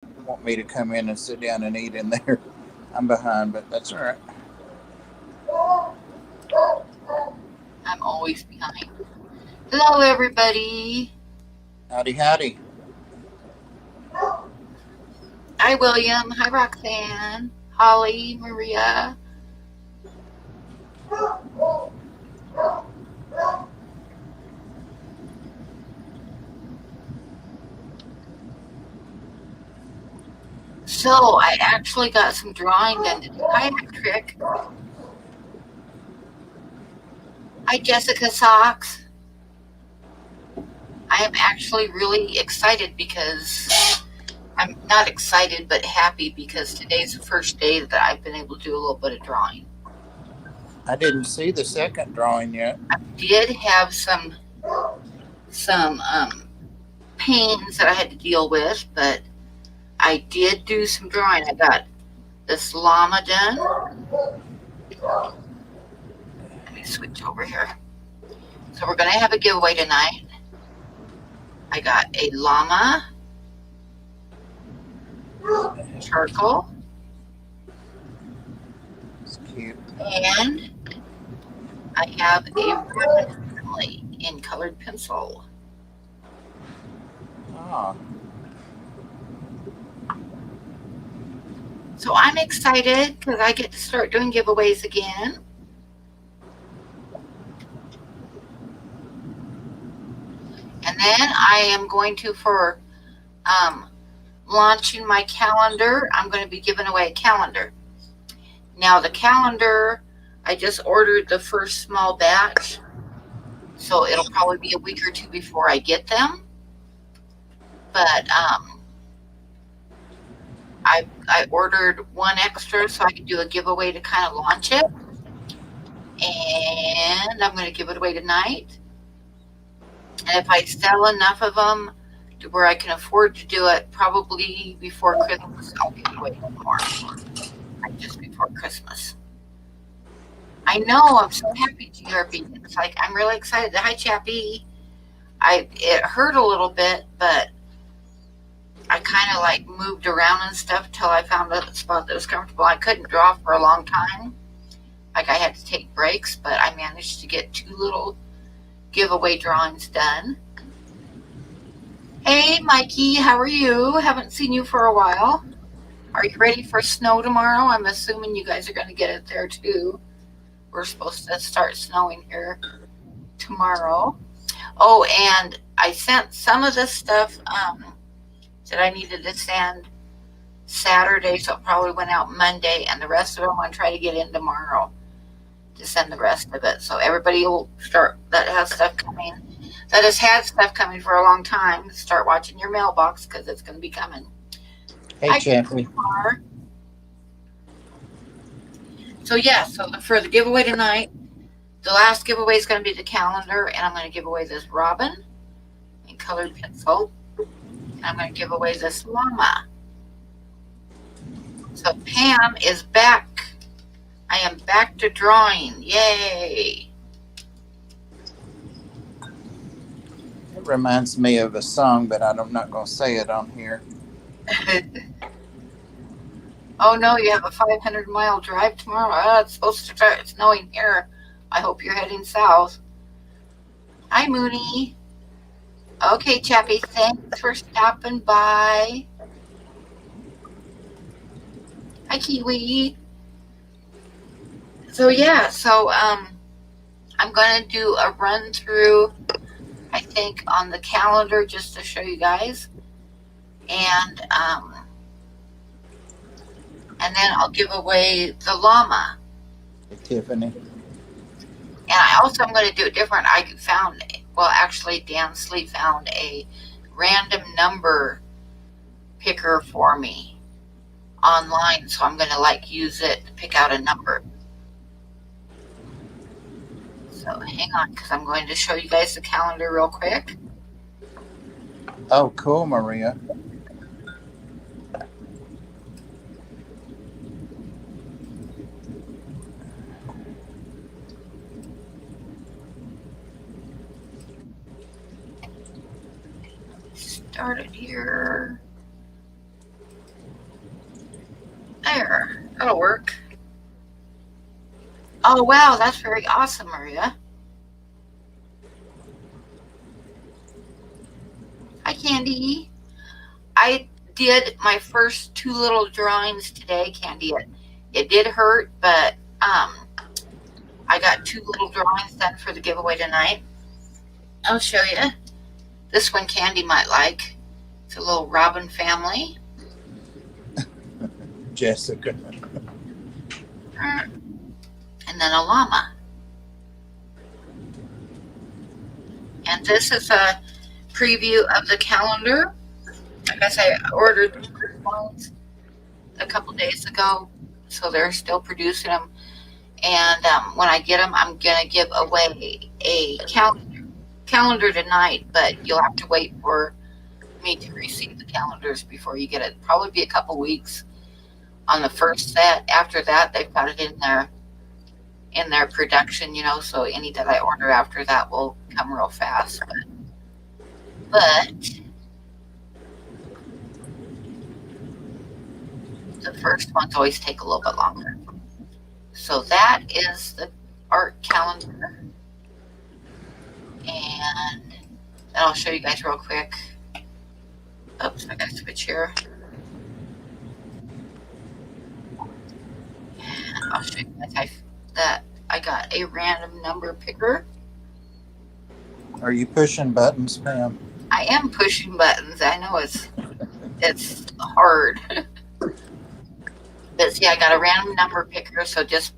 want me to come in and sit down and eat in there. I'm behind, but that's all right. I'm always behind. Hello, everybody. Howdy, howdy. Hi, William. Hi, Roxanne. Holly, Maria. So, I actually got some drawing done today. Hi, Trick. Hi, Jessica Socks. I am actually really excited because I'm not excited, but happy because today's the first day that I've been able to do a little bit of drawing. I didn't see the second drawing yet. I did have some pains that I had to deal with, but I did do some drawing. I got this llama done. Let me switch over here. So we're going to have a giveaway tonight. I got a llama, charcoal, It's cute. and I have a ribbon family in colored pencil. Ah, So I'm excited because I get to start doing giveaways again. And then I am going to, for launching my calendar, I'm going to be giving away a calendar. Now, the calendar, I just ordered the first small batch, so it'll probably be a week or two before I get them. But I ordered one extra so I could do a giveaway to kind of launch it. And I'm going to give it away tonight. And if I sell enough of them to where I can afford to do it, probably before Christmas, I'll give away more. Like just before Christmas. I know, I'm so happy, GRB. It's like, I'm really excited. Hi, Chappie. It hurt a little bit, but I kind of like moved around and stuff till I found a spot that was comfortable. I couldn't draw for a long time. Like I had to take breaks, but I managed to get 2 little giveaway drawings done. Hey, Mikey, how are you? Haven't seen you for a while. Are you ready for snow tomorrow? I'm assuming you guys are going to get it there too. We're supposed to start snowing here tomorrow. Oh, and I sent some of this stuff that I needed to send Saturday, so it probably went out Monday, and the rest of them I'm going to try to get in tomorrow to send the rest of it. So everybody will start that has stuff coming, that has had stuff coming for a long time, start watching your mailbox because it's going to be coming. hey, Chappie. So yeah, so for the giveaway tonight, the last giveaway is going to be the calendar, and I'm going to give away this robin in colored pencil, and I'm going to give away this llama. So Pam is back. I am back to drawing. Yay! It reminds me of a song, but I'm not going to say it on here. Oh no, you have a 500-mile drive tomorrow? Oh, it's supposed to start snowing here. I hope you're heading south. Hi, Mooney. Okay, Chappie, thanks for stopping by. Hi, Kiwi. So yeah, I'm going to do a run through, I think, on the calendar just to show you guys. And then I'll give away the llama. Hey, Tiffany. And I also am going to do it different. I found, well, actually, Dan Slee found a random number picker for me online. So I'm going to like use it to pick out a number. So hang on, because I'm going to show you guys the calendar real quick. Oh, cool, Maria. Started here. That'll work. Oh, wow. That's very awesome, Maria. Hi, Candy. I did my first 2 little drawings today, Candy. It did hurt, but I got 2 little drawings done for the giveaway tonight. I'll show you. This one Candy might like. It's a little robin family. Jessica. And then a llama. And this is a preview of the calendar. I guess I ordered the ones a couple days ago, so they're still producing them. And when I get them, I'm going to give away a calendar tonight, but you'll have to wait for me to receive the calendars before you get it. Probably be a couple weeks on the first set. After that, they've got it in their production, so any that I order after that will come real fast. But the first ones always take a little bit longer. So that is the art calendar. And then I'll show you guys real quick. Oops, I gotta switch here. And I'll show you guys that I got a random number picker. Are you pushing buttons, Pam? I am pushing buttons. I know it's hard. But see, I got a random number picker, so just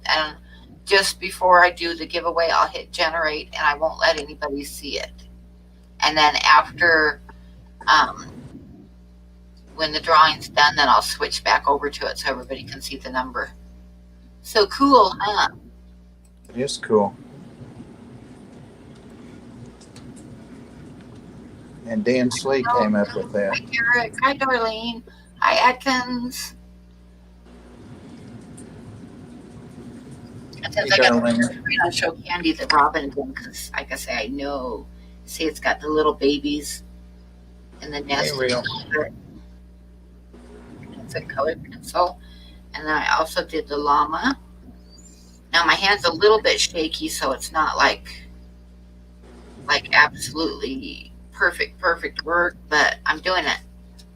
before I do the giveaway, I'll hit generate, and I won't let anybody see it. And then after, when the drawing's done, then I'll switch back over to it so everybody can see the number. So cool, huh? It is cool. And Dan Slee came up with that. Hi, Derek. Hi, Darlene. Hi, Atkins. And since I got to show Candy the robin again, because like I say, I know. See, it's got the little babies in the nest. It's a colored pencil. And then I also did the llama. Now my hand's a little bit shaky, so it's not like absolutely perfect work, but I'm doing it.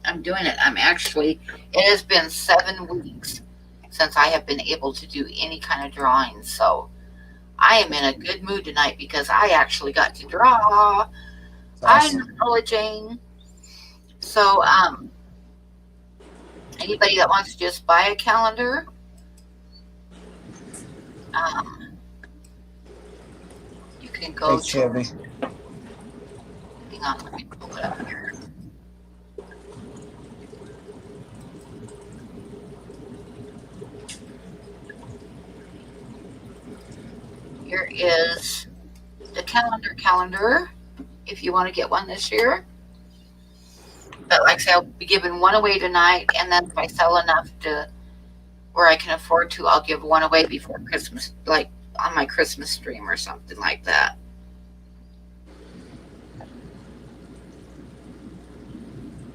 It has been 7 weeks since I have been able to do any kind of drawing, so I am in a good mood tonight because I actually got to draw. Awesome. I'm acknowledging. So, anybody that wants to just buy a calendar, you can go Hey, Chevy. Hang on, let me pull it up here. Here is the calendar, if you want to get one this year. But like I say, I'll be giving one away tonight, and then if I sell enough to where I can afford to, I'll give one away before Christmas, like on my Christmas stream or something like that.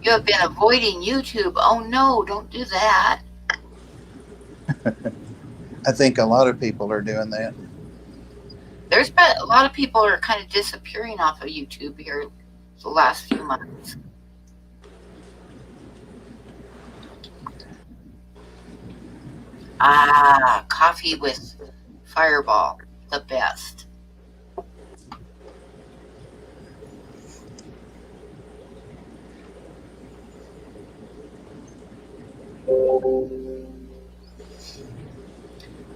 You have been avoiding YouTube. Oh no, don't do that. I think a lot of people are doing that. There's been a lot of people are kind of disappearing off of YouTube here the last few months. Coffee with Fireball, the best.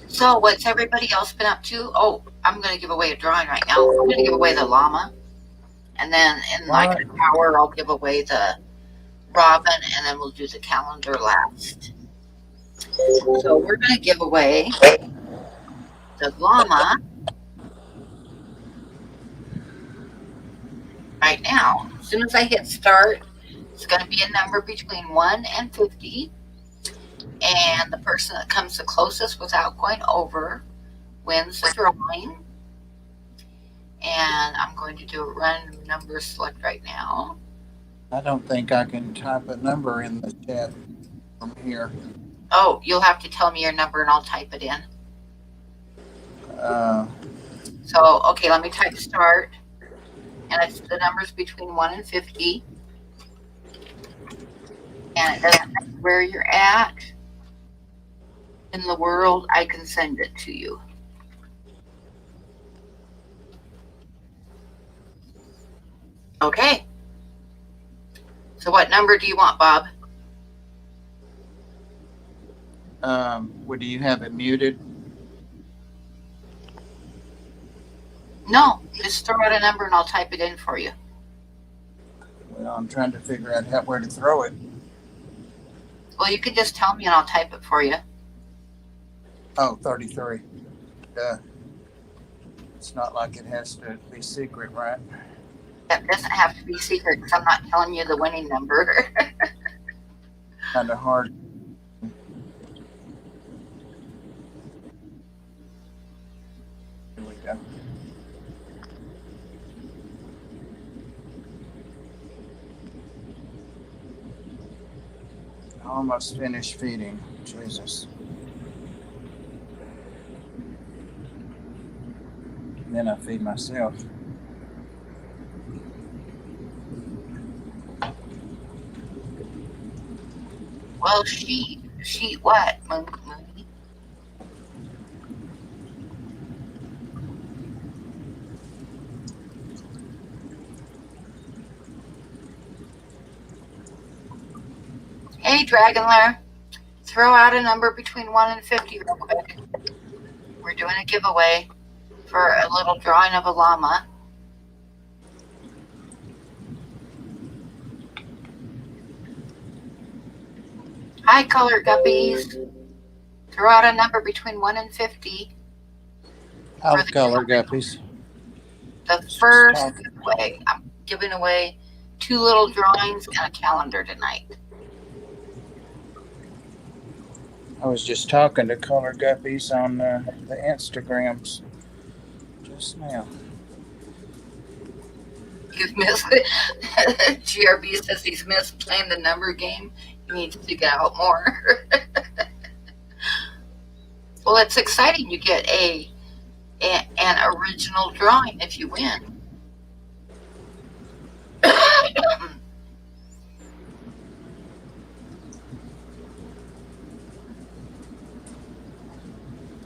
So what's everybody else been up to? Oh, I'm going to give away a drawing right now. I'm going to give away the llama. And then in like an hour, I'll give away the robin, and then we'll do the calendar last. So we're going to give away the llama right now. As soon as I hit start, it's going to be a number between 1 and 50. And the person that comes the closest without going over wins the drawing. And I'm going to do a random number select right now. I don't think I can type a number in the chat from here. Oh, you'll have to tell me your number and I'll type it in. So, okay, let me type start. And it's the numbers between 1 and 50. And it doesn't matter where you're at in the world, I can send it to you. Okay. So what number do you want, Bob? Do you have it muted? No, just throw out a number and I'll type it in for you. Well, I'm trying to figure out where to throw it. Well, you can just tell me and I'll type it for you. Oh, 33. It's not like it has to be secret, right? That doesn't have to be secret because I'm not telling you the winning number. Kind of hard. Here we go. Almost finished feeding. Jesus. And then I feed myself. Well, sheet what? Moon. Hey, Dragonlair, throw out a number between 1 and 50 real quick. We're doing a giveaway for a little drawing of a llama. Hi, color guppies. Throw out a number between 1 and 50. I'll color guppies. The first giveaway. I'm giving away 2 little drawings and a calendar tonight. I was just talking to color guppies on the Instagrams just now. You've missed it. GRB says he's missed playing the number game. He needs to get out more. Well, it's exciting. You get an original drawing if you win.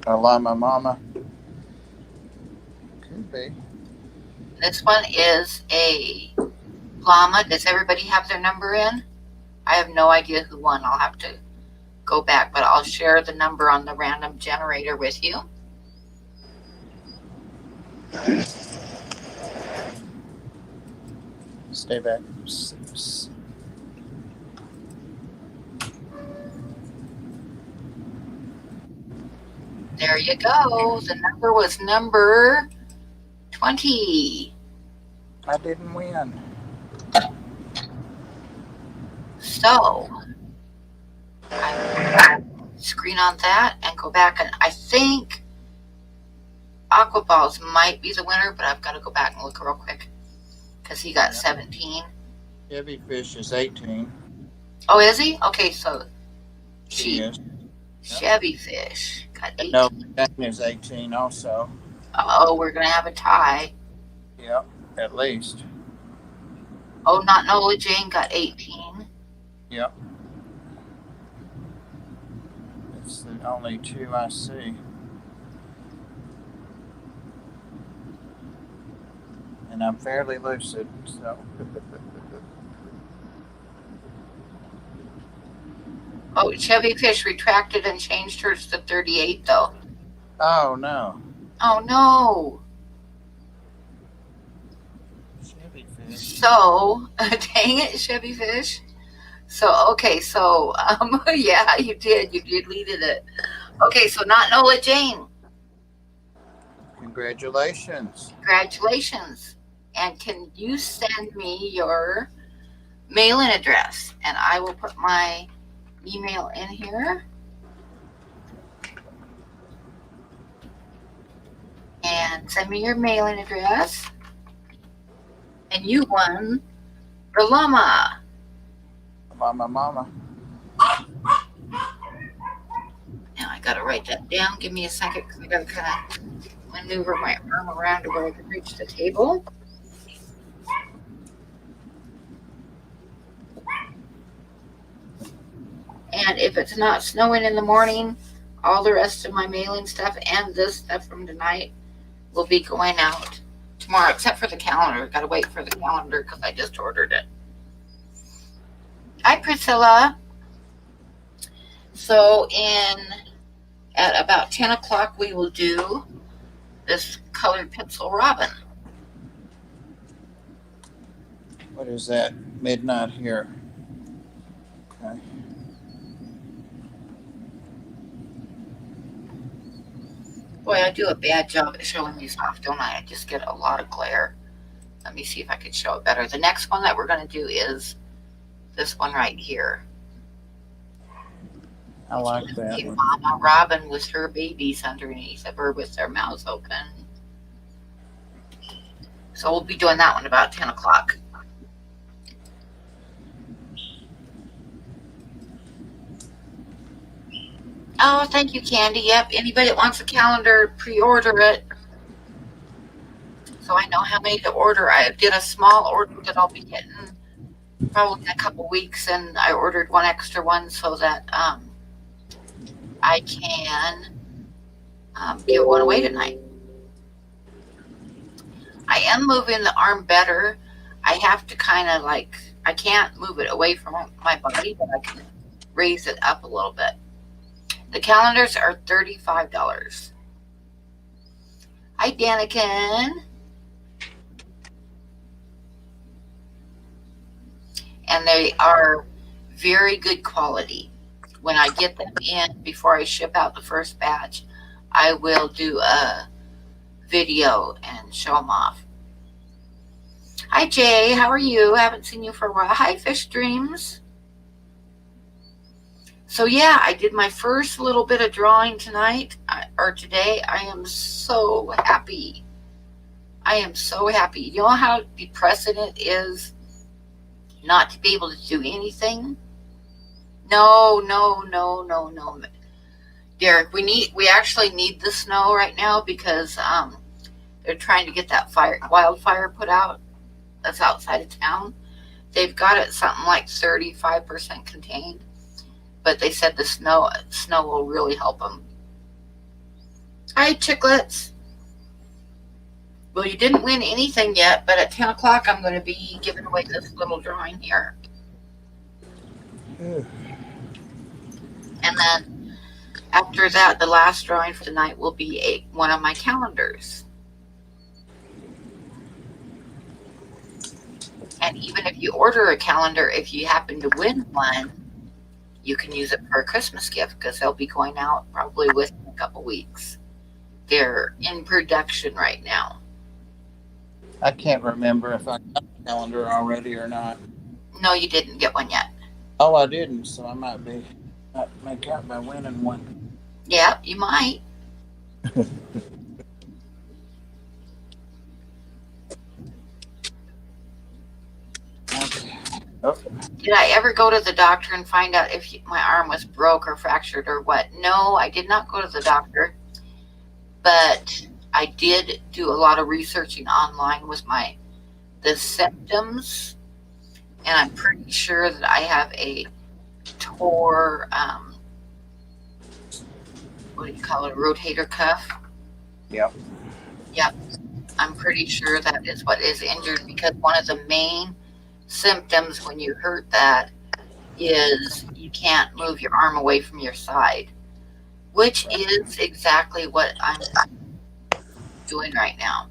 A llama mama. Could be. This one is a llama. Does everybody have their number in? I have no idea who won. I'll have to go back, but I'll share the number on the random generator with you. Stay back. There you go. The number was number 20. I didn't win. So, I screen on that and go back, and I think Aquaballs might be the winner, but I've got to go back and look real quick because he got 17. Heavy fish is 18. Oh, is he? Okay, so She is. Chevy fish got 18. No, that is 18 also. Oh, we're going to have a tie. Yep, at least. Oh, Not Nola Jane got 18. Yep. It's the only 2 I see. And I'm fairly lucid, so. Oh, Chevy Fish retracted and changed hers to 38, though. Oh, no. Oh, no. Chevy fish. So, dang it, Chevy Fish. So, okay, so, yeah, you did. You deleted it. Okay, so Not Nola Jane. Congratulations. Congratulations. And can you send me your mailing address? And I will put my email in here. And send me your mailing address. And you won the llama. Mama. gotta write that down. Give me a second because I gotta kind of maneuver my arm around to where I can reach the table. And if it's not snowing in the morning, all the rest of my mailing stuff and this stuff from tonight will be going out tomorrow, except for the calendar. Gotta wait for the calendar because I just ordered it. Hi, Priscilla. So at about 10 o'clock, we will do this colored pencil robin. What is that? Midnight here. Okay. Boy, I do a bad job at showing these off, don't I? I just get a lot of glare. Let me see if I can show it better. The next one that we're going to do is this one right here. I like that one. Mama Robin with her babies underneath of her with their mouths open. So we'll be doing that one about 10 o'clock. Oh, thank you, Candy. Yep, anybody that wants a calendar, pre-order it. So I know how many to order. I did a small order that I'll be getting probably in a couple weeks, and I ordered one extra one so that I can give one away tonight. I am moving the arm better. I have to kind of I can't move it away from my body, but I can raise it up a little bit. The calendars are $35. Hi, Danikin. And they are very good quality. When I get them in, before I ship out the first batch, I will do a video and show them off. Hi, Jay. How are you? I haven't seen you for a while. Hi, Fish Dreams. So yeah, I did my first little bit of drawing tonight or today. I am so happy. I am so happy. You know how depressing it is not to be able to do anything? No. Derek, we actually need the snow right now because they're trying to get that wildfire put out that's outside of town. They've got it something like 35% contained. But they said the snow will really help them. Hi, chicklets. Well, you didn't win anything yet, but at 10 o'clock, I'm going to be giving away this little drawing here. And then after that, the last drawing for tonight will be one of my calendars. And even if you order a calendar, if you happen to win one, you can use it for a Christmas gift because they'll be going out probably within a couple weeks. They're in production right now. I can't remember if I got the calendar already or not. No, you didn't get one yet. Oh, I didn't, so I might make out by winning one. Yeah, you might. Okay. Oh. Did I ever go to the doctor and find out if my arm was broke or fractured or what? No, I did not go to the doctor, but I did do a lot of researching online with the symptoms, and I'm pretty sure that I have a tore, what do you call it, a rotator cuff? Yep. Yep. I'm pretty sure that is what is injured because one of the main symptoms when you hurt that is you can't move your arm away from your side, which is exactly what I'm doing right now.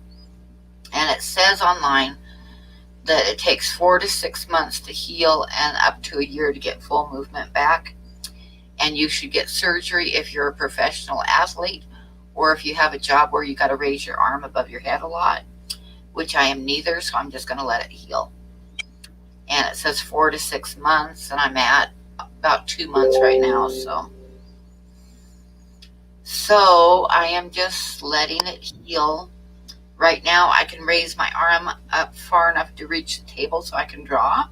And it says online that it takes 4 to 6 months to heal and up to a year to get full movement back. And you should get surgery if you're a professional athlete or if you have a job where you got to raise your arm above your head a lot, which I am neither, so I'm just going to let it heal. And it says 4 to 6 months, and I'm at about 2 months right now. So I am just letting it heal. Right now, I can raise my arm up far enough to reach the table so I can draw.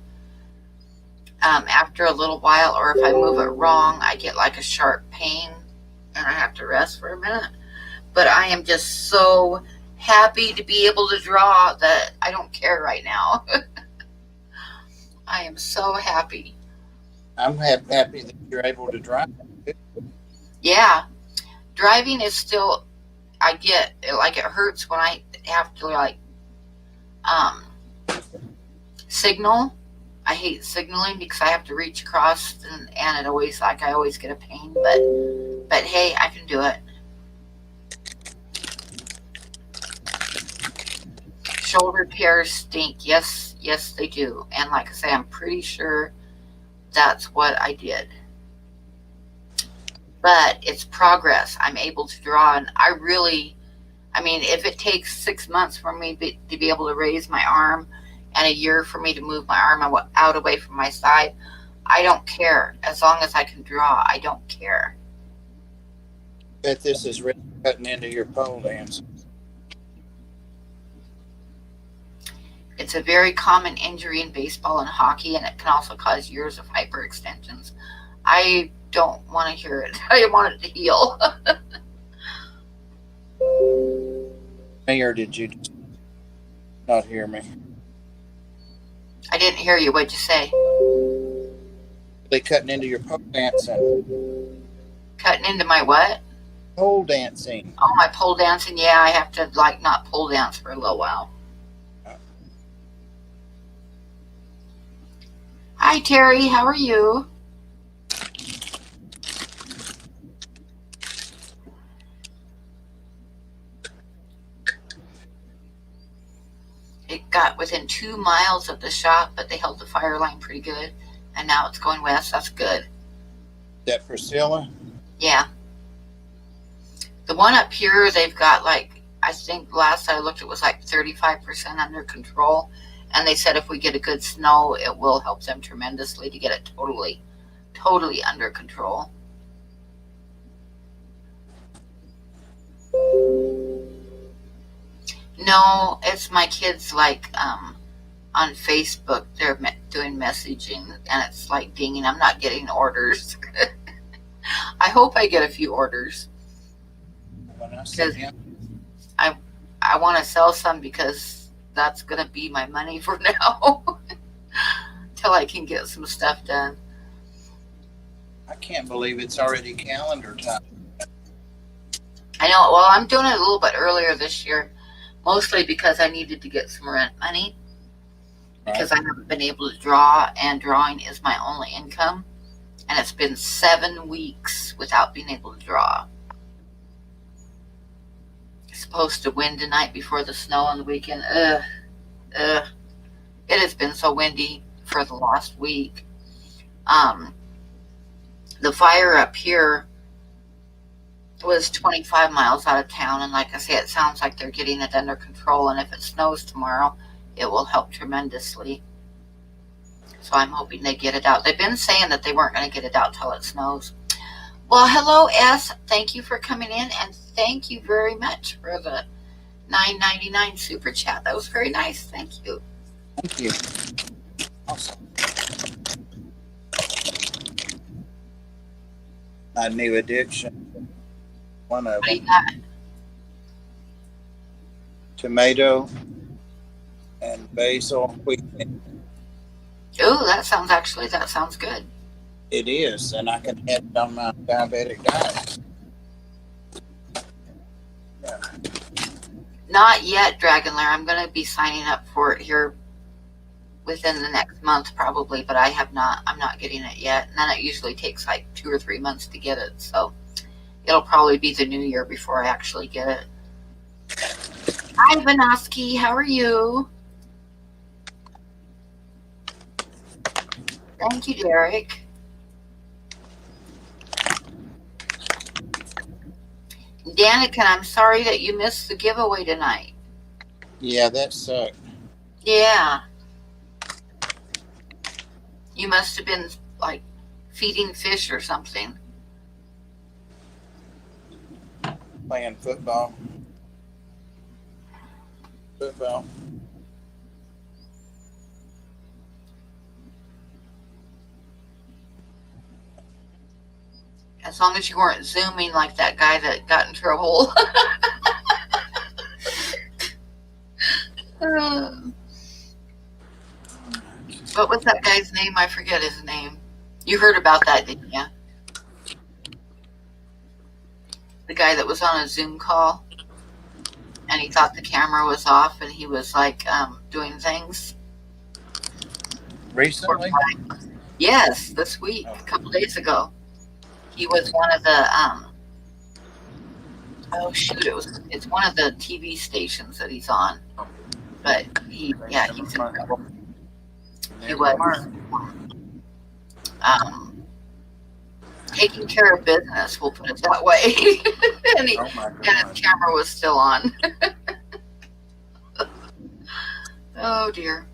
After a little while, or if I move it wrong, I get like a sharp pain and I have to rest for a minute. But I am just so happy to be able to draw that I don't care right now. I am so happy. I'm happy that you're able to drive. Yeah, driving is still, I get like it hurts when I have to like um signal. I hate signaling because I have to reach across, and it always like I always get a pain, but hey, I can do it. Shoulder tears stink. Yes, yes they do. And like I say, I'm pretty sure that's what I did. But it's progress. I'm able to draw, and I mean, if it takes 6 months for me to be able to raise my arm and a year for me to move my arm out away from my side, I don't care. As long as I can draw, I don't care. Bet this is really cutting into your pole dance. It's a very common injury in baseball and hockey, and it can also cause years of hyperextensions. I don't want to hear it. I want it to heal. Or did you just not hear me? I didn't hear you. What'd you say? They cutting into your pole dancing. Cutting into my what? Pole dancing. Oh, my pole dancing. Yeah, I have to like not pole dance for a little while. Hi, Terry. How are you? It got within 2 miles of the shop, but they held the fire line pretty good, and now it's going west. That's good. Is that Priscilla? Yeah. The one up here, they've got like, I think last I looked, it was like 35% under control. And they said if we get a good snow, it will help them tremendously to get it totally under control. No, it's my kids like on Facebook. They're doing messaging, and it's like dinging. I'm not getting orders. I hope I get a few orders. Because I want to sell some because that's going to be my money for now till I can get some stuff done. I can't believe it's already calendar time. I know. Well, I'm doing it a little bit earlier this year, mostly because I needed to get some rent money because I haven't been able to draw, and drawing is my only income. And it's been 7 weeks without being able to draw. Supposed to wind tonight before the snow on the weekend. It has been so windy for the last week. The fire up here was 25 miles out of town, and like I say, it sounds like they're getting it under control, and if it snows tomorrow, it will help tremendously. So I'm hoping they get it out. They've been saying that they weren't going to get it out till it snows. Well, hello, S. Thank you for coming in, and thank you very much for the $9.99 super chat. That was very nice. Thank you. Thank you. Awesome. My new addiction. One of What do you them. got? Tomato and basil. Oh, that sounds good. It is, and I can add it on my diabetic diet. Yeah. Not yet, Dragonlair. I'm going to be signing up for it here within the next month probably, but I'm not getting it yet. And then it usually takes like 2 or 3 months to get it. So it'll probably be the new year before I actually get it. Hi, Vanoski. How are you? Thank you, Derek. Danica, I'm sorry that you missed the giveaway tonight. Yeah, that sucked. Yeah. You must have been like feeding fish or something. Playing football. As long as you weren't zooming like that guy that got in trouble. What was that guy's name? I forget his name. You heard about that, didn't you? The guy that was on a Zoom call and he thought the camera was off and he was like doing things. Recently? Yes, this week, a couple days ago. He was one of the oh shoot, it's one of the TV stations that he's on. But he's in trouble. He was taking care of business, we'll put it that way. and his camera was still on. Oh dear.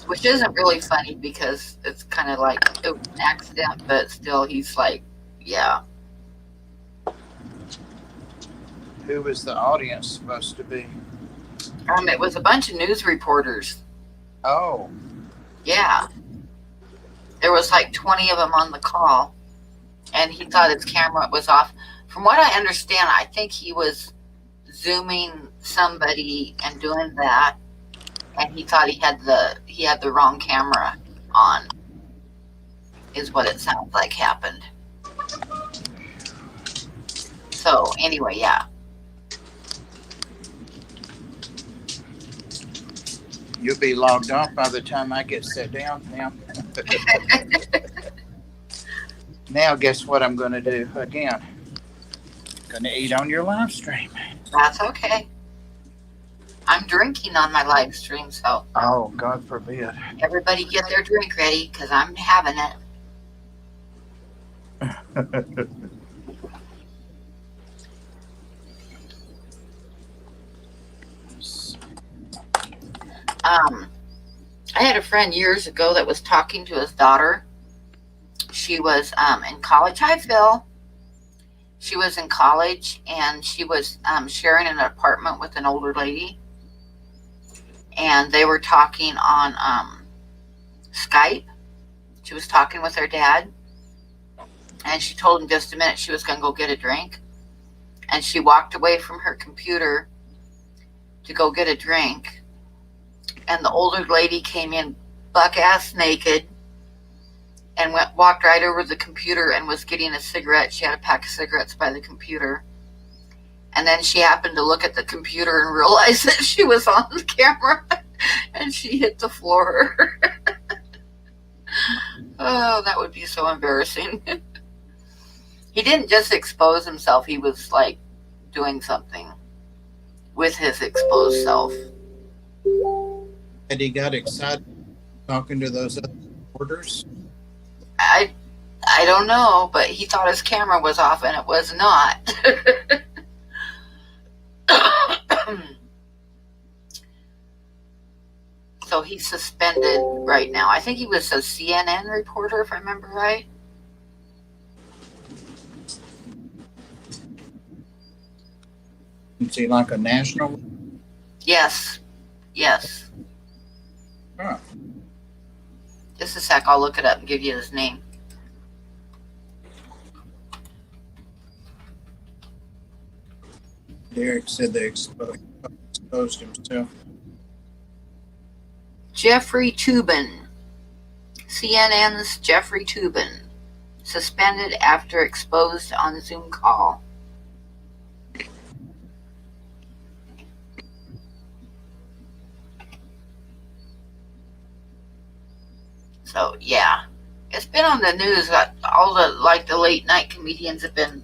Which isn't really funny because it's kind of like it was an accident, but still he's like, yeah. Who was the audience supposed to be? It was a bunch of news reporters. Oh. Yeah. There was like 20 of them on the call, and he thought his camera was off. From what I understand, I think he was zooming somebody and doing that, and he thought he had the wrong camera on, is what it sounds like happened. So anyway, yeah. You'll be logged off by the time I get set down now. Now, guess what I'm going to do again? Going to eat on your live stream. That's okay. I'm drinking on my live stream, so. Oh, God forbid. Everybody get their drink ready because I'm having it. I had a friend years ago that was talking to his daughter. She was in college. Hi, Phil. She was in college and she was sharing an apartment with an older lady. And they were talking on Skype. She was talking with her dad. And she told him just a minute she was going to go get a drink. And she walked away from her computer to go get a drink. And the older lady came in buck-ass naked and walked right over to the computer and was getting a cigarette. She had a pack of cigarettes by the computer. And then she happened to look at the computer and realize that she was on the camera, and she hit the floor. Oh, that would be so embarrassing. He didn't just expose himself. He was like doing something with his exposed self. And he got excited talking to those other reporters? I don't know, but he thought his camera was off, and it was not. So he's suspended right now. I think he was a CNN reporter, if I remember right. Is he like a national? Yes. Huh. Just a sec, I'll look it up and give you his name. Derek said they exposed himself. Jeffrey Toobin. CNN's Jeffrey Toobin. Suspended after exposed on Zoom call. So, yeah. It's been on the news. All the late night comedians have been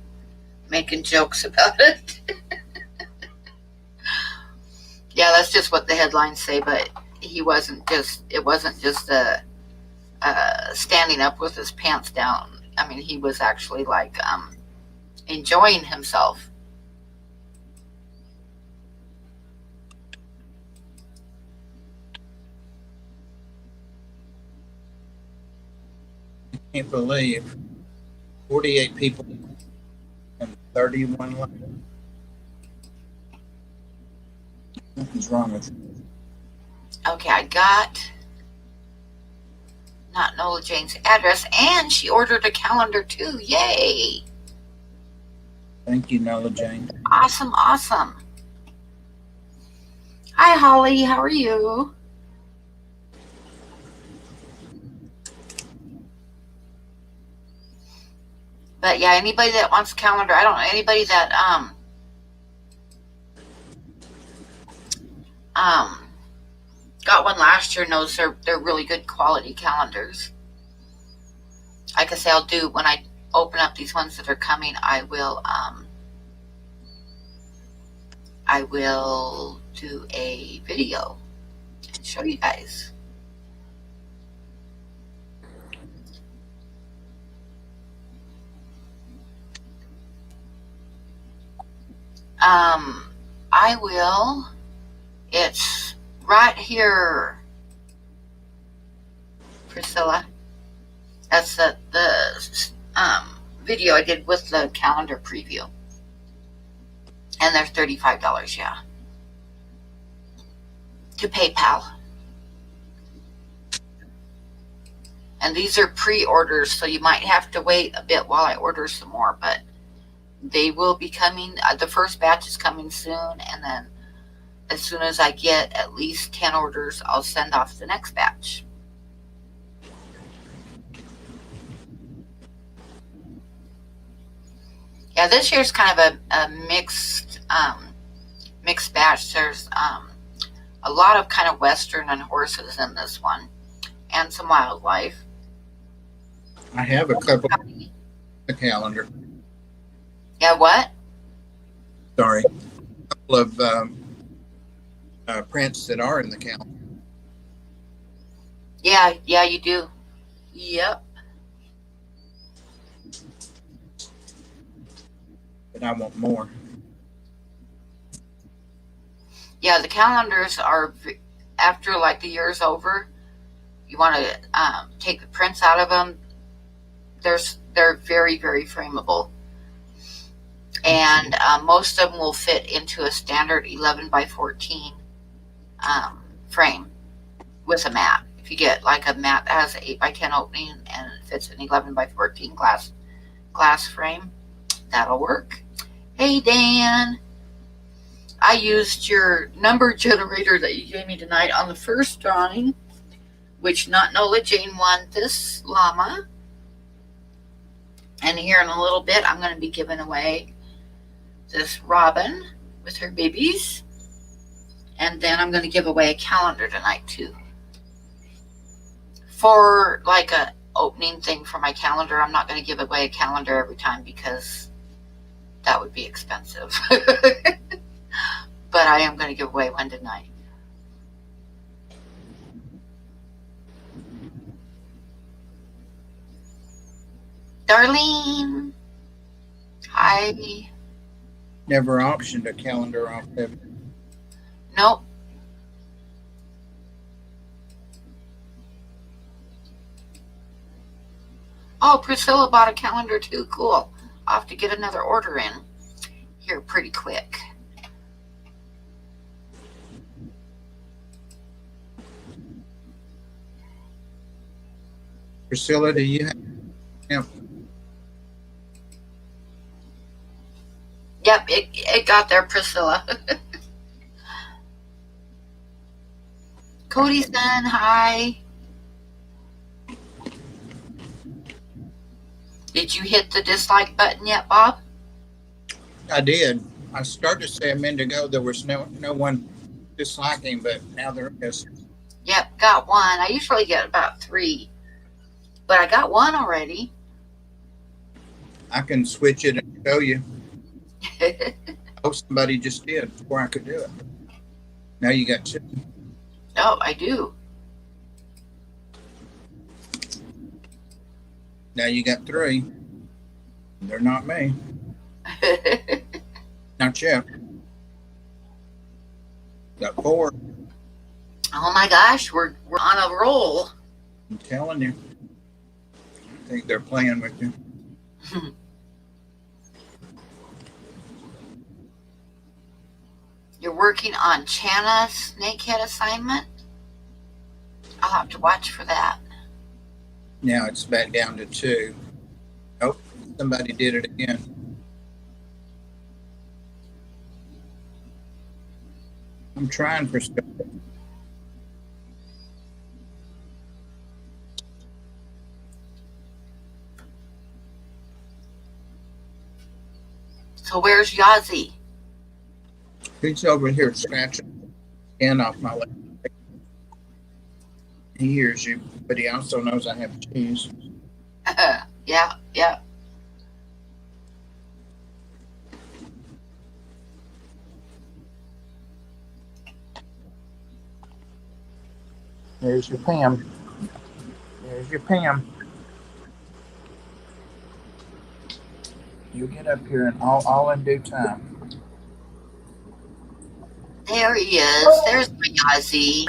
making jokes about it. Yeah, that's just what the headlines say, but it wasn't just standing up with his pants down. I mean, he was actually like enjoying himself. I can't believe 48 people and 31 left. Nothing's wrong with it. Okay, I got not Nola Jane's address, and she ordered a calendar too. Yay! Thank you, Nola Jane. Awesome, awesome. Hi, Holly. How are you? But yeah, anybody that wants a calendar, I don't know anybody that got one last year knows they're really good quality calendars. Like I say, I'll do when I open up these ones that are coming. I will do a video and show you guys. I will. It's right here, Priscilla. That's the video I did with the calendar preview. And they're $35, yeah. To PayPal. And these are pre-orders, so you might have to wait a bit while I order some more, but they will be coming. The first batch is coming soon, and then as soon as I get at least 10 orders, I'll send off the next batch. Yeah, this year's kind of a mixed batch. There's a lot of kind of Western and horses in this one, and some wildlife. I have a couple of the calendar. Yeah, what? Sorry. A couple of prints that are in the calendar. Yeah, you do. Yep. But I want more. Yeah, the calendars are, after like the year's over, you want to take the prints out of them. They're very, very frameable. And most of them will fit into a standard 11 by 14 frame with a mat. If you get like a mat that has an 8 by 10 opening and it fits an 11 by 14 glass frame, that'll work. Hey, Dan. I used your number generator that you gave me tonight on the first drawing, which not Nola Jane won this llama. And here in a little bit, I'm going to be giving away this robin with her babies. And then I'm going to give away a calendar tonight too. For like a opening thing for my calendar, I'm not going to give away a calendar every time because that would be expensive. But I am going to give away one tonight. Darlene. Hi. Never optioned a calendar off of it. Nope. Oh, Priscilla bought a calendar too. Cool. I'll have to get another order in here pretty quick. Priscilla, do you have? Yeah. Yep, it got there, Priscilla. Cody's done. Hi. Did you hit the dislike button yet, Bob? I did. I started to say a minute ago there was no one disliking, but now there is. Yep, got one. I usually get about 3, but I got one already. I can switch it and show you. Oh, somebody just did before I could do it. Now you got 2. Oh, I do. Now you got 3. They're not me. Not yet. Got 4. Oh my gosh, we're on a roll. I'm telling you. I think they're playing with you. You're working on Chana's snakehead assignment? I'll have to watch for that. Now it's back down to 2. Oh, somebody did it again. I'm trying for stuff. So where's Yazzie? He's over here scratching skin off my leg. He hears you, but he also knows I have cheese. Yeah. There's your Pam. There's your Pam. You'll get up here and all in due time. There he is. There's my Yazzie.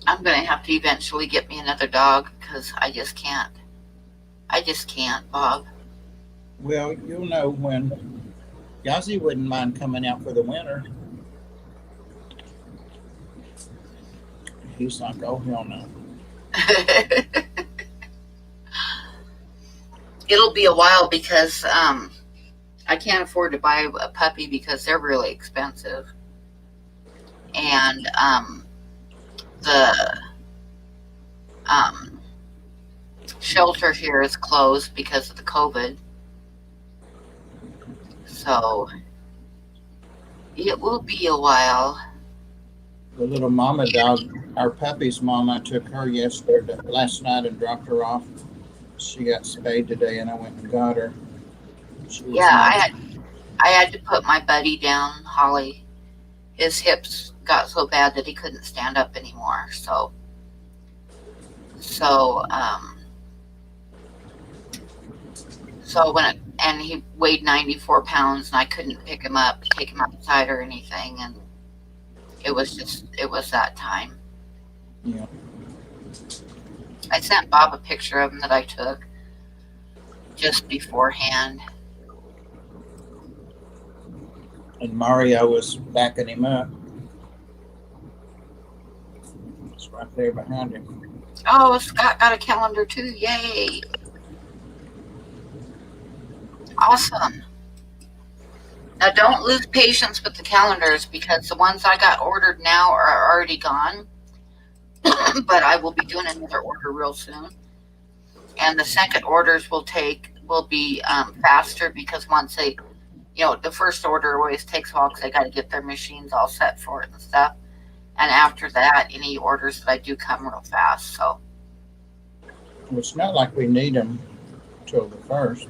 I'm going to have to eventually get me another dog because I just can't. Bob. Well, you'll know when. Yazzie wouldn't mind coming out for the winter. He's like, oh, hell no. It'll be a while because I can't afford to buy a puppy because they're really expensive. And the shelter here is closed because of the COVID. So it will be a while. The little mama dog, our puppy's mama, I took her last night and dropped her off. She got spayed today, and I went and got her. Yeah, I had to put my buddy down, Holly. His hips got so bad that he couldn't stand up anymore. So and he weighed 94 pounds, and I couldn't pick him up, take him outside or anything, and it was that time. Yeah. I sent Bob a picture of him that I took just beforehand. And Mario was backing him up. It's right there behind him. Oh, Scott got a calendar too. Yay. Awesome. Now don't lose patience with the calendars because the ones I got ordered now are already gone. But I will be doing another order real soon. And the second orders will be faster because once they, the first order always takes a while because they got to get their machines all set for it and stuff. And after that, any orders that I do come real fast. So It's not like we need them till the 1st.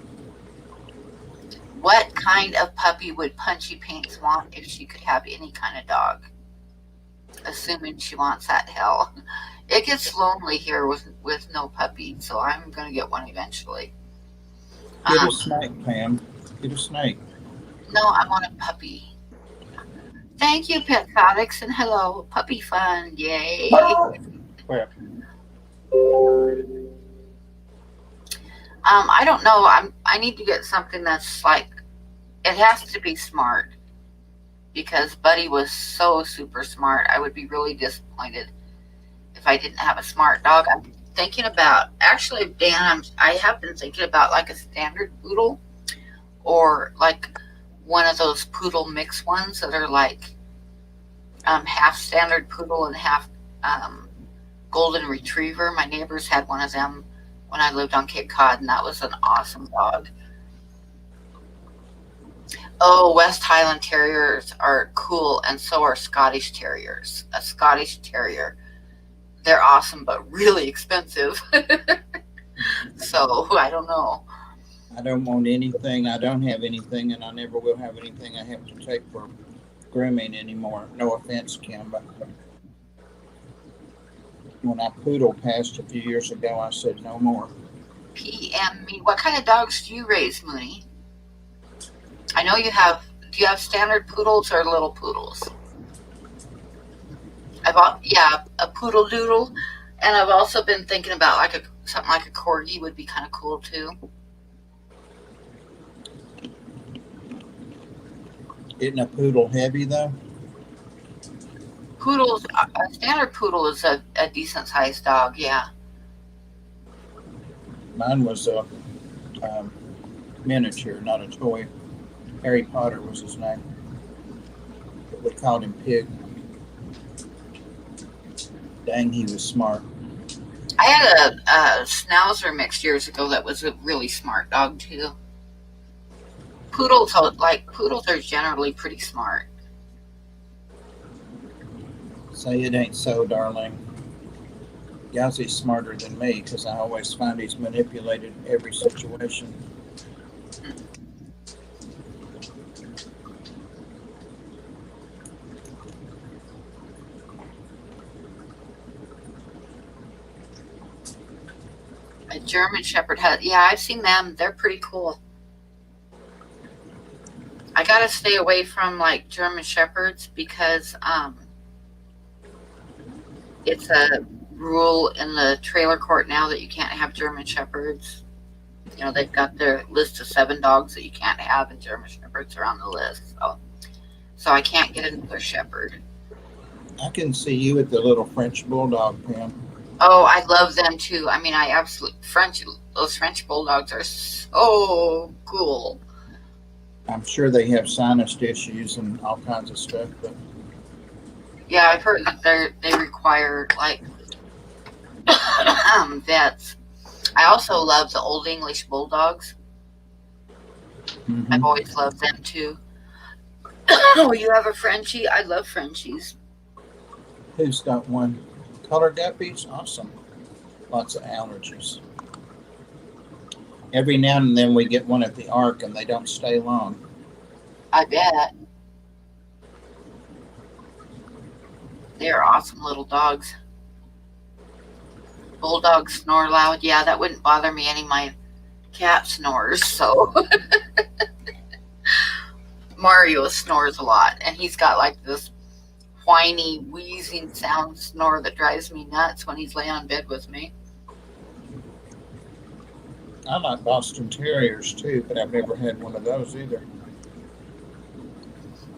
what kind of puppy would PunchiePaints want if she could have any kind of dog? Assuming she wants that hell. It gets lonely here with no puppy, so I'm going to get one eventually. Get a snake, Pam. Get a snake. No, I want a puppy. Thank you, Pet Products, and hello, puppy fun, yay. Where? I don't know. I need to get something that's like, it has to be smart because Buddy was so super smart. I would be really disappointed if I didn't have a smart dog. I'm thinking about, actually, Dan, I have been thinking about like a standard poodle or like one of those poodle mix ones that are like half standard poodle and half golden retriever. My neighbors had one of them when I lived on Cape Cod, and that was an awesome dog. Oh, West Highland Terriers are cool, and so are Scottish Terriers. A Scottish Terrier. They're awesome, but really expensive. So, I don't know. I don't want anything. I don't have anything, and I never will have anything I have to take for grooming anymore. No offense, Kim, but when I poodle passed a few years ago, I said no more. PM me. What kind of dogs do you raise, Mooney? I know you have. Do you have standard poodles or little poodles? A poodle doodle, and I've also been thinking about something like a corgi would be kind of cool too. Isn't a poodle heavy though? Poodles, a standard poodle is a decent sized dog. Yeah. Mine was a miniature, not a toy. Harry Potter was his name. But we called him Pig. Dang, he was smart. I had a Schnauzer mixed years ago that was a really smart dog too. Poodles are generally pretty smart. Say it ain't so, darling. Yazzy's smarter than me because I always find he's manipulated every situation. A German Shepherd yeah, I've seen them. They're pretty cool. I gotta stay away from like German Shepherds because it's a rule in the trailer court now that you can't have German Shepherds. You know, they've got their list of 7 dogs that you can't have, and German Shepherds are on the list. So I can't get another Shepherd. I can see you with the little French Bulldog, Pam. Oh, I love them too. I mean, those French Bulldogs are so cool. I'm sure they have sinus issues and all kinds of stuff, but Yeah, I've heard that they require like vets. I also love the Old English Bulldogs. I've always loved them too. Oh, you have a Frenchie? I love Frenchies. Who's got one? Color guppies? Awesome. Lots of allergies. Every now and then we get one at the Ark and they don't stay long. I bet. They're awesome little dogs. Bulldogs snore loud. Yeah, that wouldn't bother me. Any of my cat snores, so. Mario snores a lot, and he's got like this whiny, wheezing sound snore that drives me nuts when he's laying on bed with me. I like Boston Terriers too, but I've never had one of those either.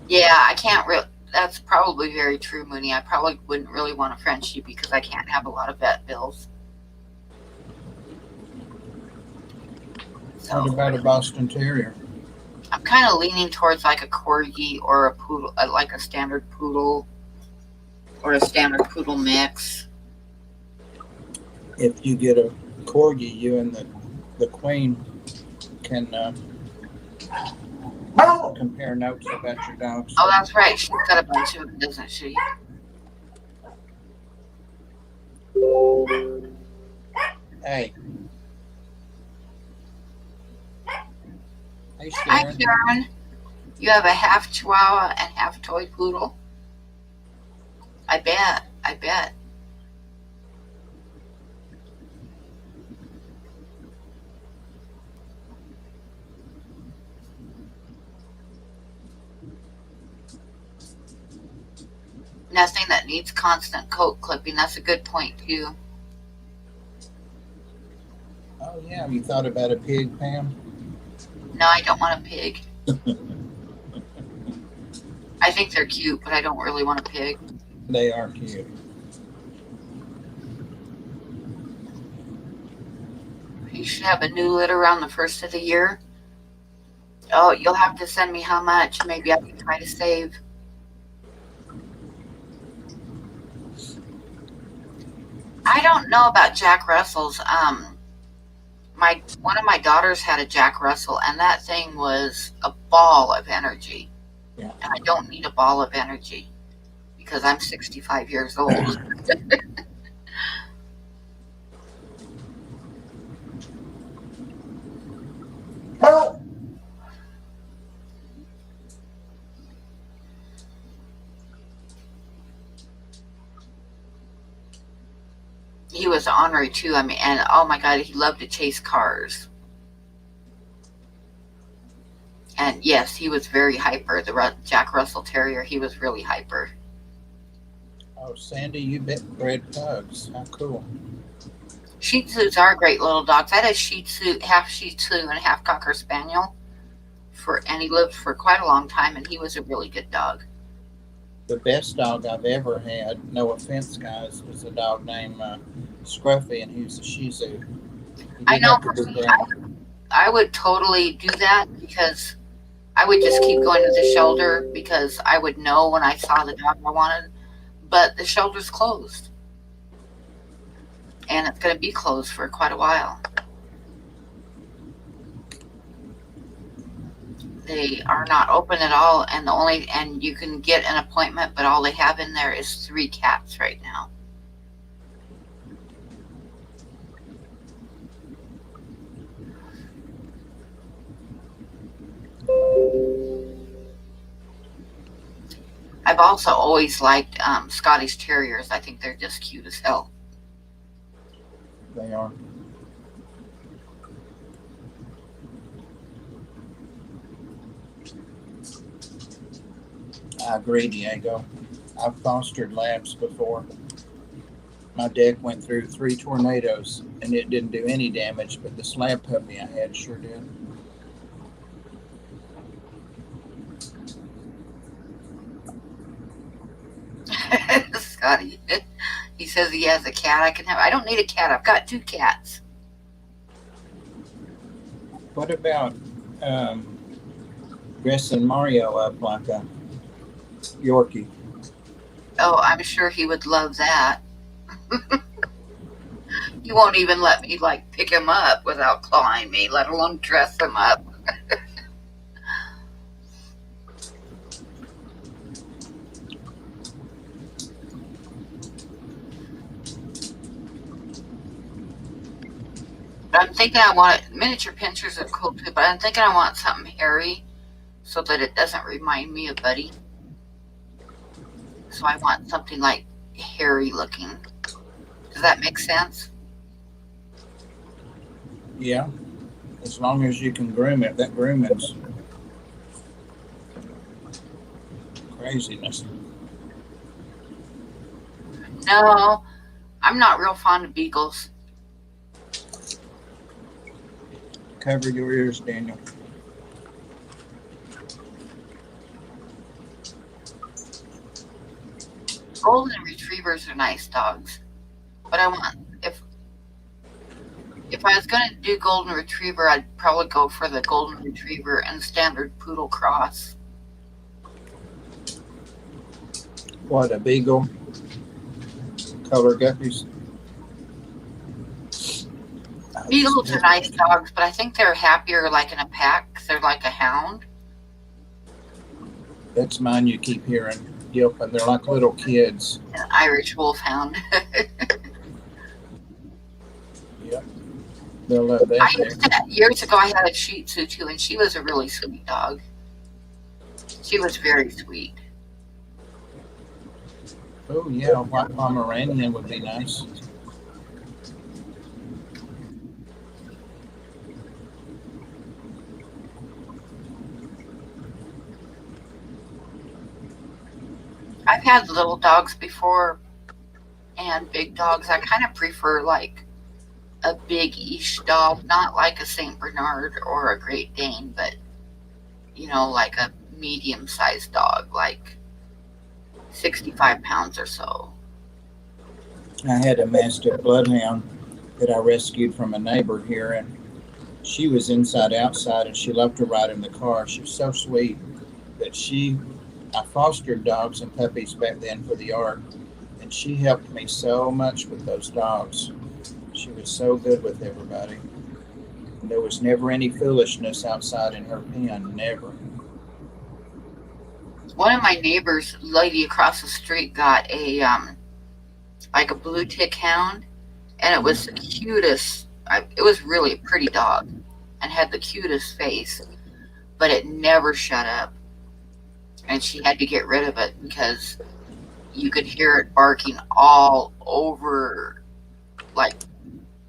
Yeah, I can't really. That's probably very true, Mooney. I probably wouldn't really want a Frenchie because I can't have a lot of vet bills. What about a Boston Terrier? I'm kind of leaning towards like a corgi or a poodle, like a standard poodle or a standard poodle mix. If you get a corgi, you and the queen can compare notes about your dogs. Oh, that's right. She's got a bunch of them, doesn't she? Hey. Hey, Hi, Sharon. Sharon. You have a half Chihuahua and half toy poodle? I bet. I bet. Nothing that needs constant coat clipping. That's a good point, too. Oh, yeah. Have you thought about a pig, Pam? No, I don't want a pig. I think they're cute, but I don't really want a pig. They are cute. You should have a new litter around the first of the year. Oh, you'll have to send me how much. Maybe I can try to save. I don't know about Jack Russells. One of my daughters had a Jack Russell, and that thing was a ball of energy. Yeah. And I don't need a ball of energy because I'm 65 years old. He was ornery too. I mean, and oh my God, he loved to chase cars. And yes, he was very hyper. The Jack Russell Terrier, he was really hyper. Oh, Sandy, you bred pugs. How cool. Shih Tzus are great little dogs. I had a half Shih Tzu and half Cocker Spaniel and he lived for quite a long time, and he was a really good dog. The best dog I've ever had, no offense, guys, was a dog named Scruffy, and he was a Shih Tzu. He I didn't know have to be groomed. I would totally do that because I would just keep going to the shelter because I would know when I saw the dog I wanted, but the shelter's closed. And it's going to be closed for quite a while. They are not open at all, and you can get an appointment, but all they have in there is 3 cats right now. I've also always liked Scottish Terriers. I think they're just cute as hell. They are. I agree, Diego. I've fostered labs before. My deck went through 3 tornadoes and it didn't do any damage, but this lab puppy I had sure did. Scotty, he says he has a cat I can have. I don't need a cat. I've got 2 cats. What about dressing Mario up like a Yorkie? Oh, I'm sure he would love that. He won't even let me pick him up without clawing me, let alone dress him up. But I'm thinking miniature pinchers are cool too, but I'm thinking I want something hairy so that it doesn't remind me of Buddy. So I want something hairy looking. Does that make sense? Yeah, as long as you can groom it. That grooming's craziness. No, I'm not real fond of beagles. Cover your ears, Daniel. Golden retrievers are nice dogs, but if I was going to do golden retriever, I'd probably go for the golden retriever and standard poodle cross. What, a beagle? Color guppies? Beagles are nice dogs, but I think they're happier in a pack because they're like a hound. That's mine you keep hearing yelping. They're like little kids. An Irish wolfhound. Yep. They'll love that. Years ago, I had a Shih Tzu too, and she was a really sweet dog. She was very sweet. Oh, yeah, a white Pomeranian would be nice. I've had little dogs before and big dogs. I kind of prefer a big-ish dog, not like a Saint Bernard or a Great Dane, but like a medium-sized dog, 65 pounds or so. I had a Mastiff Bloodhound that I rescued from a neighbor here, and she was inside outside, and she loved to ride in the car. She was so sweet that I fostered dogs and puppies back then for the yard, and she helped me so much with those dogs. She was so good with everybody. And there was never any foolishness outside in her pen, never. One of my neighbors, lady across the street, got a blue tick hound, and it was the cutest. It was really a pretty dog and had the cutest face, but it never shut up. And she had to get rid of it because you could hear it barking all over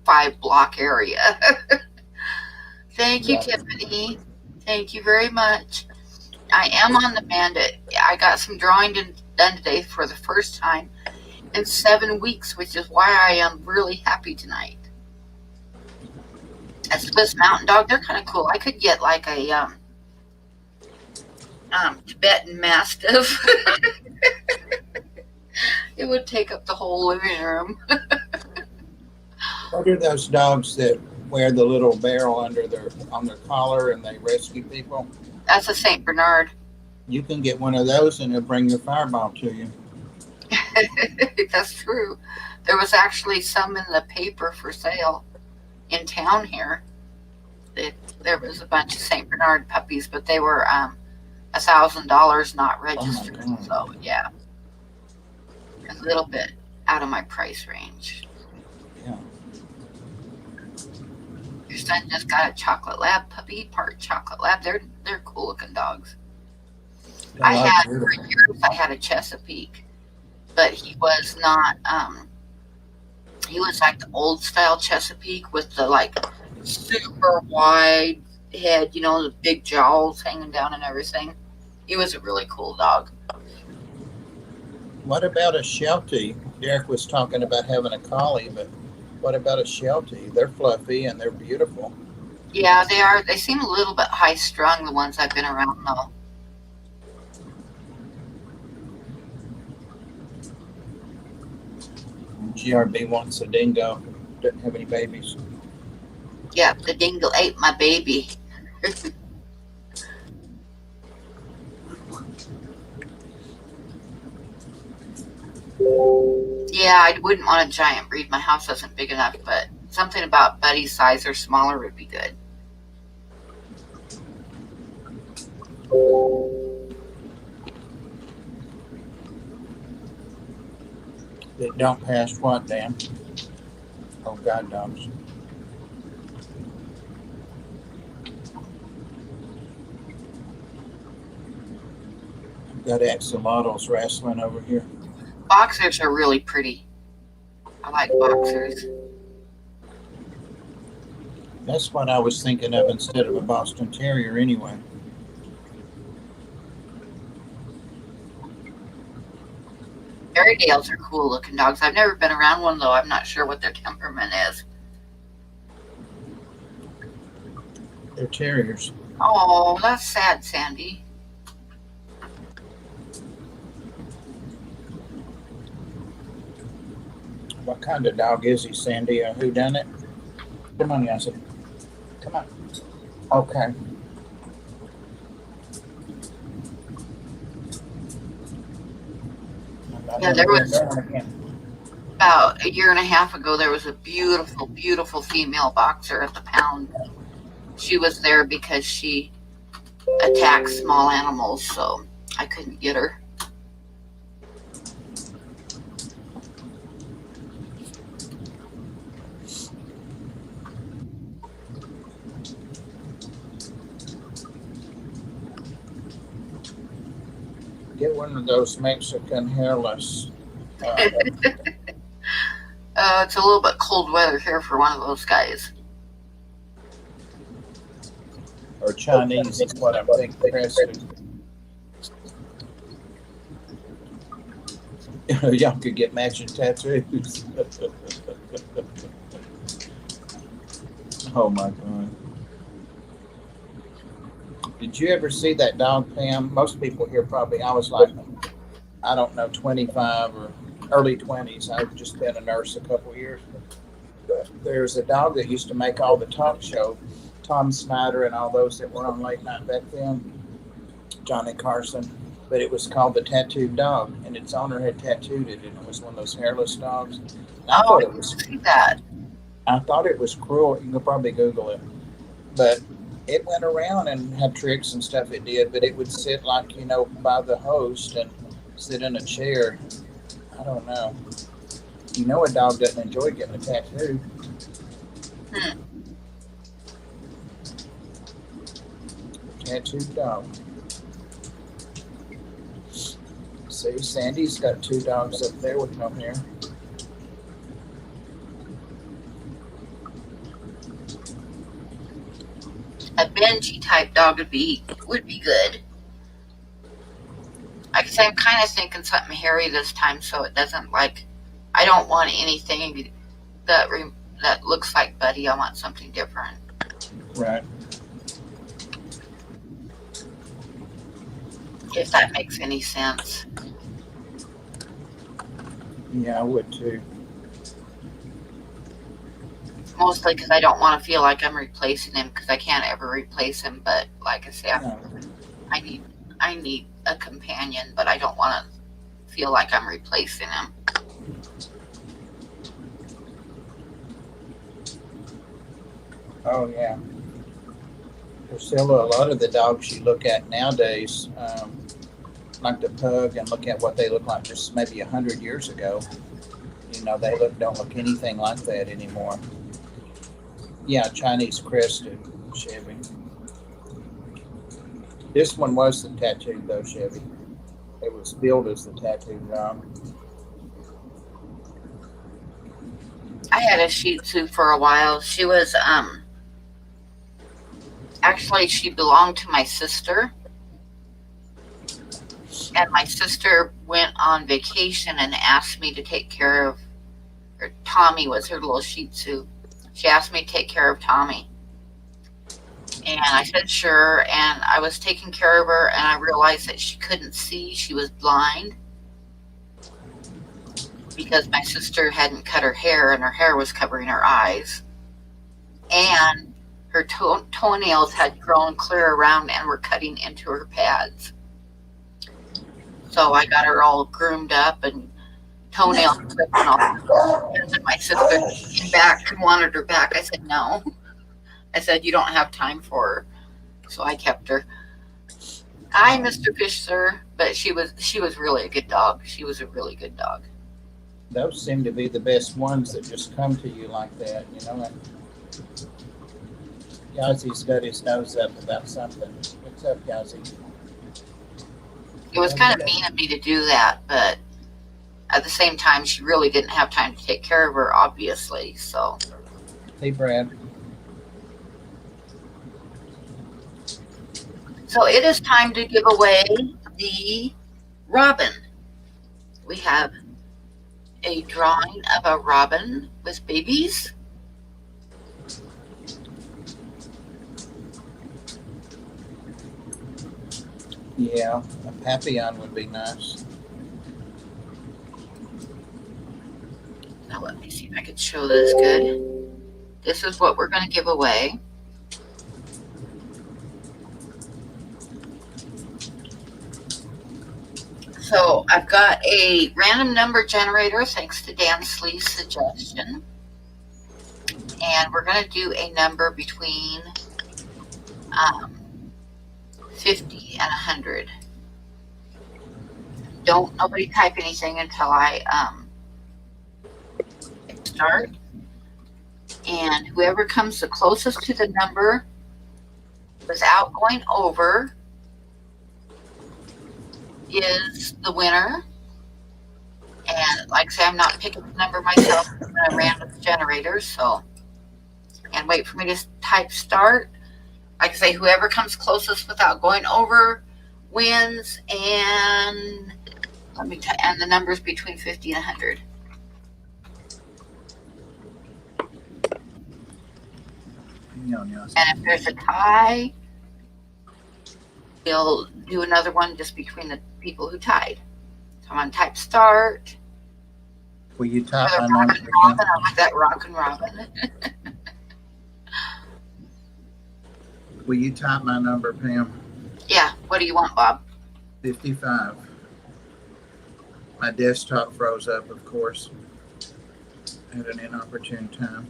5-block area. Thank you, Yeah. Tiffany. Thank you very much. I am on the mend. I got some drawing done today for the first time in 7 weeks, which is why I am really happy tonight. A Swiss Mountain Dog, they're kind of cool. I could get Tibetan Mastiff. It would take up the whole living room. What are those dogs that wear the little barrel on their collar and they rescue people? That's a Saint Bernard. You can get one of those and it'll bring your fireball to you. That's true. There was actually some in the paper for sale in town here. There was a bunch of Saint Bernard puppies, but they were $1,000 not registered. God. So yeah, a little bit out of my price range. Yeah. Your son just got a chocolate lab puppy, part chocolate lab. They're cool looking dogs. I had for years. I had a Chesapeake, but he was not. He was like the old style Chesapeake with the like super wide head, you know, the big jowls hanging down and everything. He was a really cool dog. What about a Sheltie? Derek was talking about having a collie, but what about a Sheltie? They're fluffy and they're beautiful. Yeah, they are. They seem a little bit high strung, the ones I've been around though. GRB wants a dingo. Doesn't have any babies. Yeah, the dingo ate my baby. Yeah, I wouldn't want a giant breed. My house isn't big enough, but something about Buddy size or smaller would be good. That don't pass what, Dan? Oh, God dogs. I've got axolotls wrestling over here. Boxers are really pretty. I like boxers. That's what I was thinking of instead of a Boston Terrier anyway. Airedales are cool looking dogs. I've never been around one though. I'm not sure what their temperament is. They're terriers. Oh, that's sad, Sandy. What kind of dog is he, Sandy? Who done it? Come on, Yasser. Come on. Okay. Yeah, there was about a year and a half ago. There was a beautiful, beautiful female boxer at the pound. She was there because she attacks small animals, so I couldn't get her. Get one of those Mexican hairless. It's a little bit cold weather here for one of those guys. Or Chinese is what I'm thinking. Y'all could get matching tattoos. Oh my God. Did you ever see that dog, Pam? Most people here probably, I was like, I don't know, 25 or early 20s. I've just been a nurse a couple years. But there's a dog that used to make all the talk show, Tom Snyder and all those that were on late night back then, Johnny Carson. But it was called the Tattooed Dog, and its owner had tattooed it, and it was one of those hairless dogs. And I thought it was See that. I thought it was cruel. You can probably Google it. But it went around and had tricks and stuff it did, but it would sit like, you know, by the host and sit in a chair. I don't know. You know a dog doesn't enjoy getting a tattoo. Tattooed dog. See, Sandy's got two dogs up there with no hair. A Benji type dog would be good. Like I say, I'm kind of thinking something hairy this time, so it doesn't like. I don't want anything that looks like Buddy. I want something different. Right. if that makes any sense. Yeah, I would too. Mostly because I don't want to feel like I'm replacing him, because I can't ever replace him. But like I say, No. I need a companion, but I don't want to feel like I'm replacing him. Oh yeah. Priscilla, a lot of the dogs you look at nowadays, like the pug, and look at what they look like just maybe 100 years ago. You know, they don't look anything like that anymore. Yeah, Chinese crested Chevy. This one was the tattooed though, Chevy. It was billed as the tattooed dog. I had a Shih Tzu for a while. She was actually, she belonged to my sister, and my sister went on vacation and asked me to take care of her. Tommy was her little Shih Tzu. She asked me to take care of Tommy, and I said sure. And I was taking care of her, and I realized that she couldn't see. She was blind because my sister hadn't cut her hair, and her hair was covering her eyes, and her toenails had grown clear around and were cutting into her pads. So I got her all groomed up and toenails clipped and all. And then my sister came back and wanted her back. I said no. I said you don't have time for her. So I kept her. Hi, Mr. Fish, sir. But she was really a good dog. She was a really good dog. Those seem to be the best ones that just come to you like that, you know. And Yazzie's got his nose up about something. What's up, Yazzie? It was kind of mean of me to do that, but at the same time, she really didn't have time to take care of her, obviously. So. Hey, Brad. So it is time to give away the robin. We have a drawing of a robin with babies. Yeah, a papillon would be nice. Now let me see if I can show this good. This is what we're going to give away. So I've got a random number generator, thanks to Dan Slee's suggestion. And we're going to do a number between 50 and 100. Don't nobody type anything until I start. And whoever comes the closest to the number without going over is the winner. And like I say, I'm not picking the number myself. I'm going to random generator. So, and wait for me to type start. Like I say, whoever comes closest without going over wins. And let me and the numbers between 50 and 100. And if there's a tie, we'll do another one just between the people who tied. So I'm going to type start. Will you type my Robin, number? I like that rockin' Robin. Will you type my number, Pam? Yeah. What do you want, Bob? 55. My desktop froze up, of course, at an inopportune time.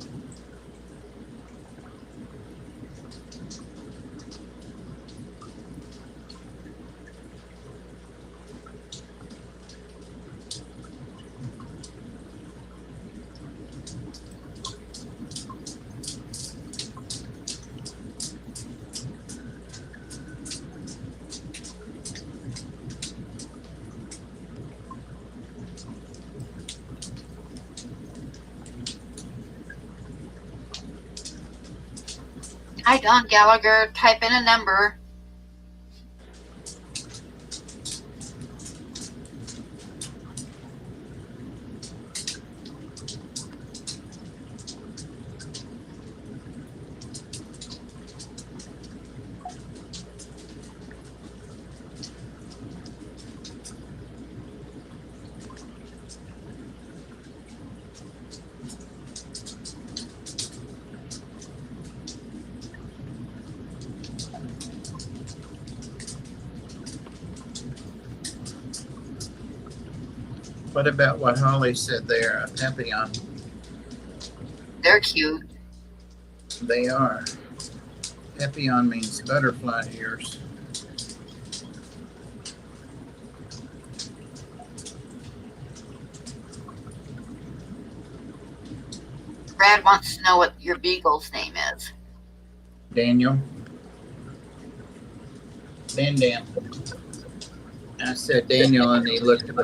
Hi, Don Gallagher. Type in a number. What about what Holly said there? A papillon. They're cute. They are. Papillon means butterfly ears. Brad wants to know what your beagle's name is. Daniel. Dan. I said Daniel, and he looked at me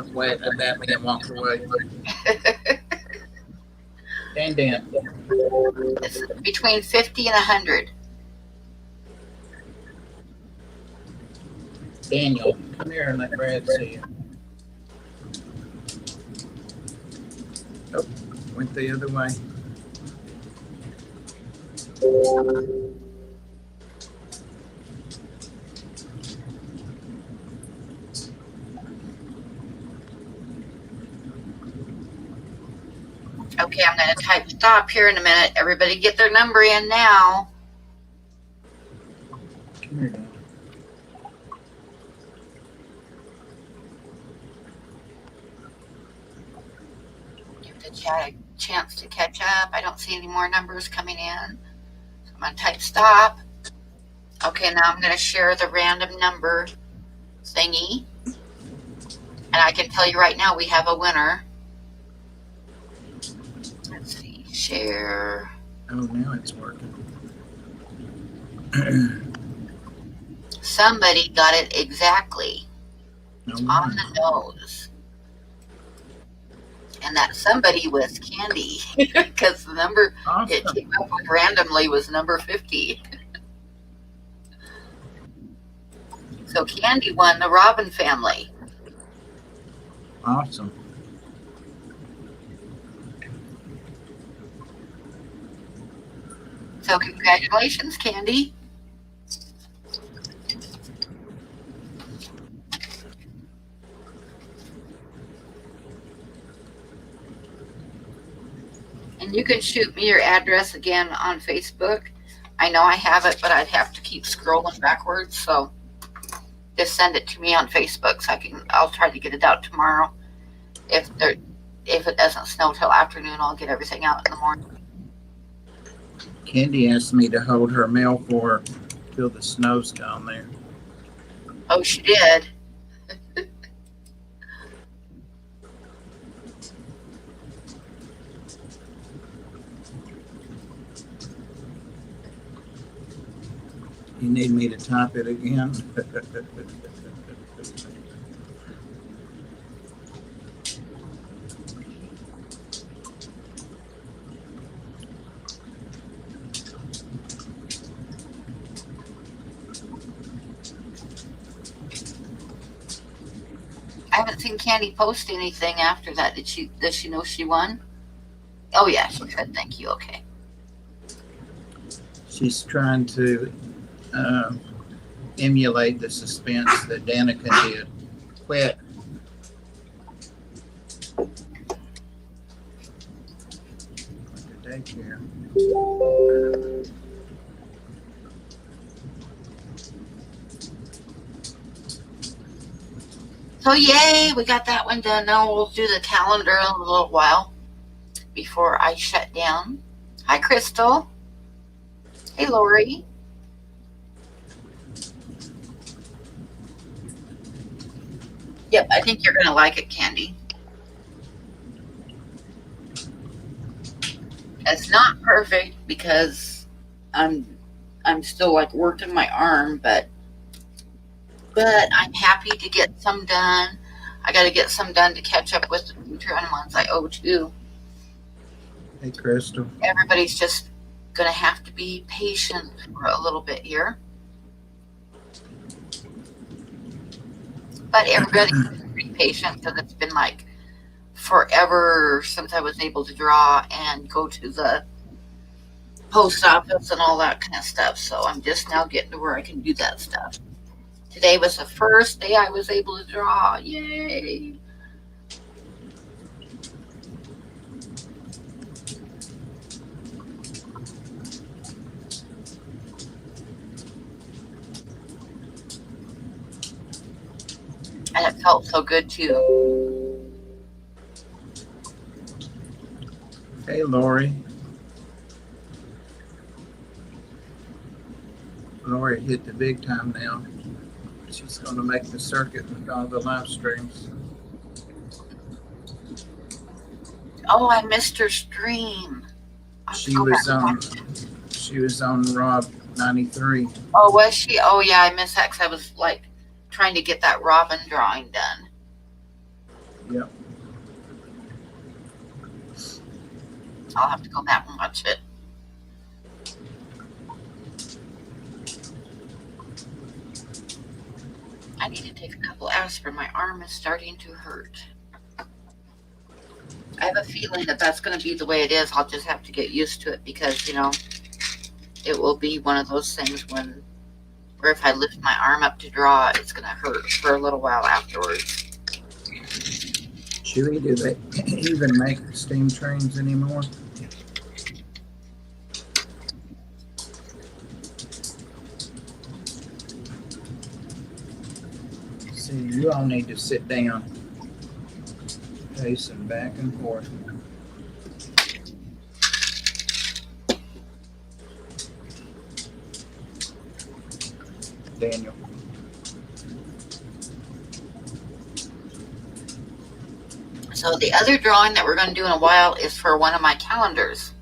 and walked away. Dan. It's between 50 and 100. Daniel, come here and let Brad see you. Oh, went the other way. Okay, I'm going to type stop here in a minute. Everybody get their number in now. Come here, Dan. Give the chat a chance to catch up. I don't see any more numbers coming in. So I'm going to type stop. Okay, now I'm going to share the random number thingy. And I can tell you right now we have a winner. Let's see, share. Oh, now it's working. Somebody got it exactly No on wonder. the nose. And that somebody was Candy. Because the number it Awesome. came up with randomly was number 50. So Candy won the Robin family. Awesome. So congratulations, Candy. And you can shoot me your address again on Facebook. I know I have it, but I'd have to keep scrolling backwards. So just send it to me on Facebook so I'll try to get it out tomorrow. If it doesn't snow till afternoon, I'll get everything out in the morning. Candy asked me to hold her mail for her till the snow's gone there. Oh, she did. You need me to type it again? I haven't seen Candy post anything after that. Does she know she won? Oh yeah, she said thank you. Okay. She's trying to emulate the suspense that Danica did. Quit. Like a daycare. So yay, we got that one done. Now we'll do the calendar in a little while before I shut down. Hi, Crystal. Hey, Lori. Yep, I think you're going to like it, Candy. It's not perfect because I'm still like working my arm, but I'm happy to get some done. I got to get some done to catch up with the Patreon ones I owe too. Hey, Crystal. Everybody's just going to have to be patient for a little bit here. But everybody's been pretty patient because it's been like forever since I was able to draw and go to the post office and all that kind of stuff. So I'm just now getting to where I can do that stuff. Today was the first day I was able to draw. Yay! And it felt so good too. Hey, Lori. Lori hit the big time now. She's going to make the circuit with all the live streams. Oh, I missed her stream. She was on Rob 93. Oh, was she? Oh, yeah, I missed that because I was like trying to get that robin drawing done. Yep. I'll have to go back and watch it. I need to take a couple aspirin. My arm is starting to hurt. I have a feeling that that's going to be the way it is. I'll just have to get used to it because, it will be one of those things where if I lift my arm up to draw, it's going to hurt for a little while afterwards. Chewy, do they even make steam trains anymore? See, you all need to sit down, pacing back and forth. Daniel. So the other drawing that we're going to do in a while is for one of my calendars.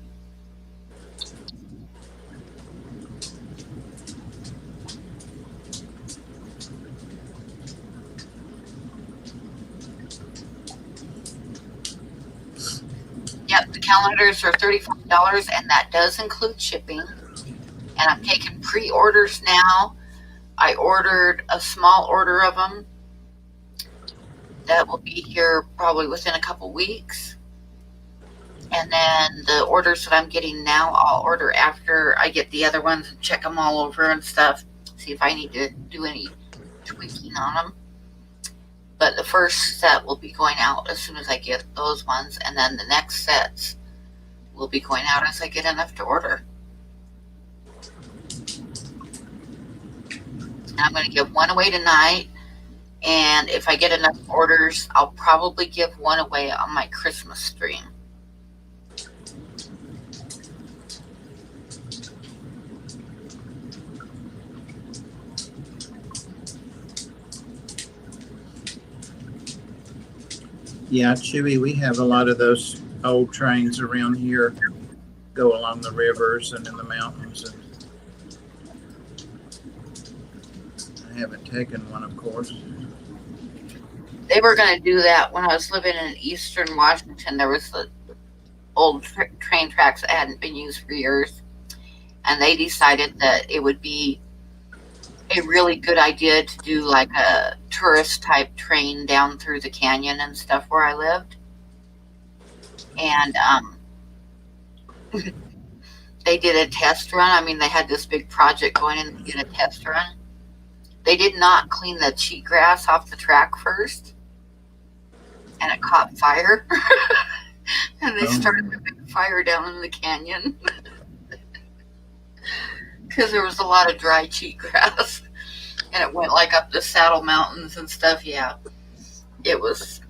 Yep, the calendars are $35, and that does include shipping. And I'm taking pre-orders now. I ordered a small order of them. That will be here probably within a couple weeks. And then the orders that I'm getting now, I'll order after I get the other ones and check them all over and stuff. See if I need to do any tweaking on them. But the first set will be going out as soon as I get those ones. And then the next sets will be going out as I get enough to order. And I'm going to give one away tonight. And if I get enough orders, I'll probably give one away on my Christmas stream. Yeah, Chewy, we have a lot of those old trains around here go along the rivers and in the mountains. And I haven't taken one, of course. They were going to do that when I was living in eastern Washington. There was the old train tracks that hadn't been used for years. And they decided that it would be a really good idea to do like a tourist type train down through the canyon and stuff where I lived. And they did a test run. I mean, they had this big project going in to get a test run. They did not clean the cheatgrass off the track first, and it caught fire. And they started a big fire down in the canyon because there was a lot of dry cheatgrass, and it went like up the Saddle Mountains and stuff. Yeah, it was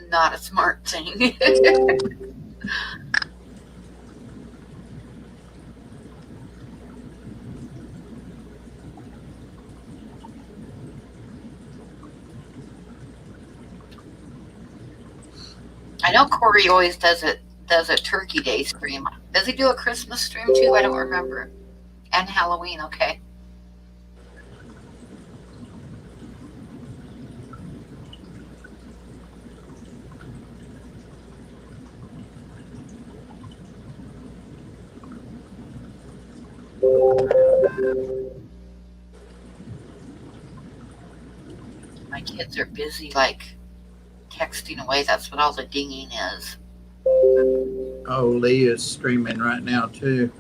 not a smart thing. I know Corey always does a Turkey Day stream. Does he do a Christmas stream too? I don't remember. And Halloween, okay. My kids are busy, like, texting away. That's what all the dinging is. Oh, Lee is streaming right now, too.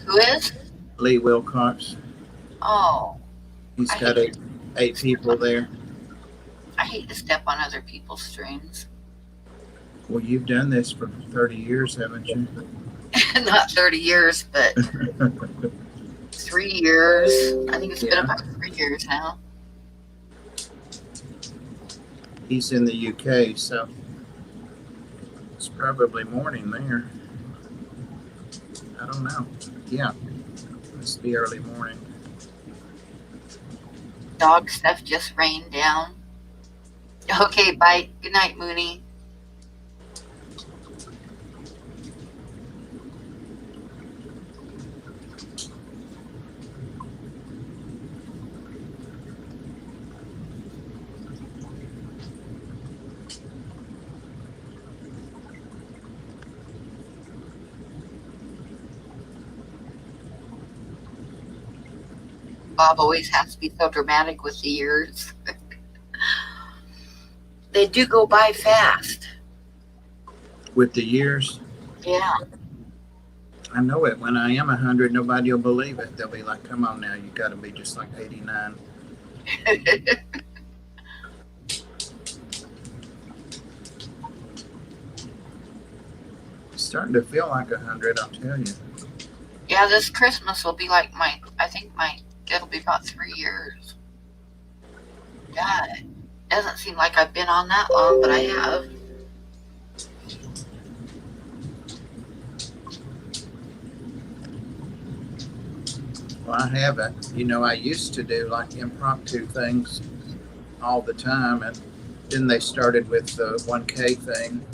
Who is? Lee Wilcox. Oh. He's got eight people there. I hate to step on other people's streams. Well, you've done this for 30 years, haven't you? Not 30 years, but 3 years. I think it's been about 3 years now. He's in the UK, so It's probably morning there. I don't know. Yeah, must be early morning. Dog stuff just rained down. Okay, bye. Good night, Mooney. Bob always has to be so dramatic with the years. They do go by fast. With the years, Yeah. I know it. When I am 100, nobody will believe it. They'll be like, "Come on now, you got to be just like 89." It's starting to feel like 100, I'll tell you. Yeah, this Christmas will be like it'll be about 3 years. God, it doesn't seem like I've been on that long, but I have. Well, I haven't. You know, I used to do like impromptu things all the time, and then they started with the 1K thing.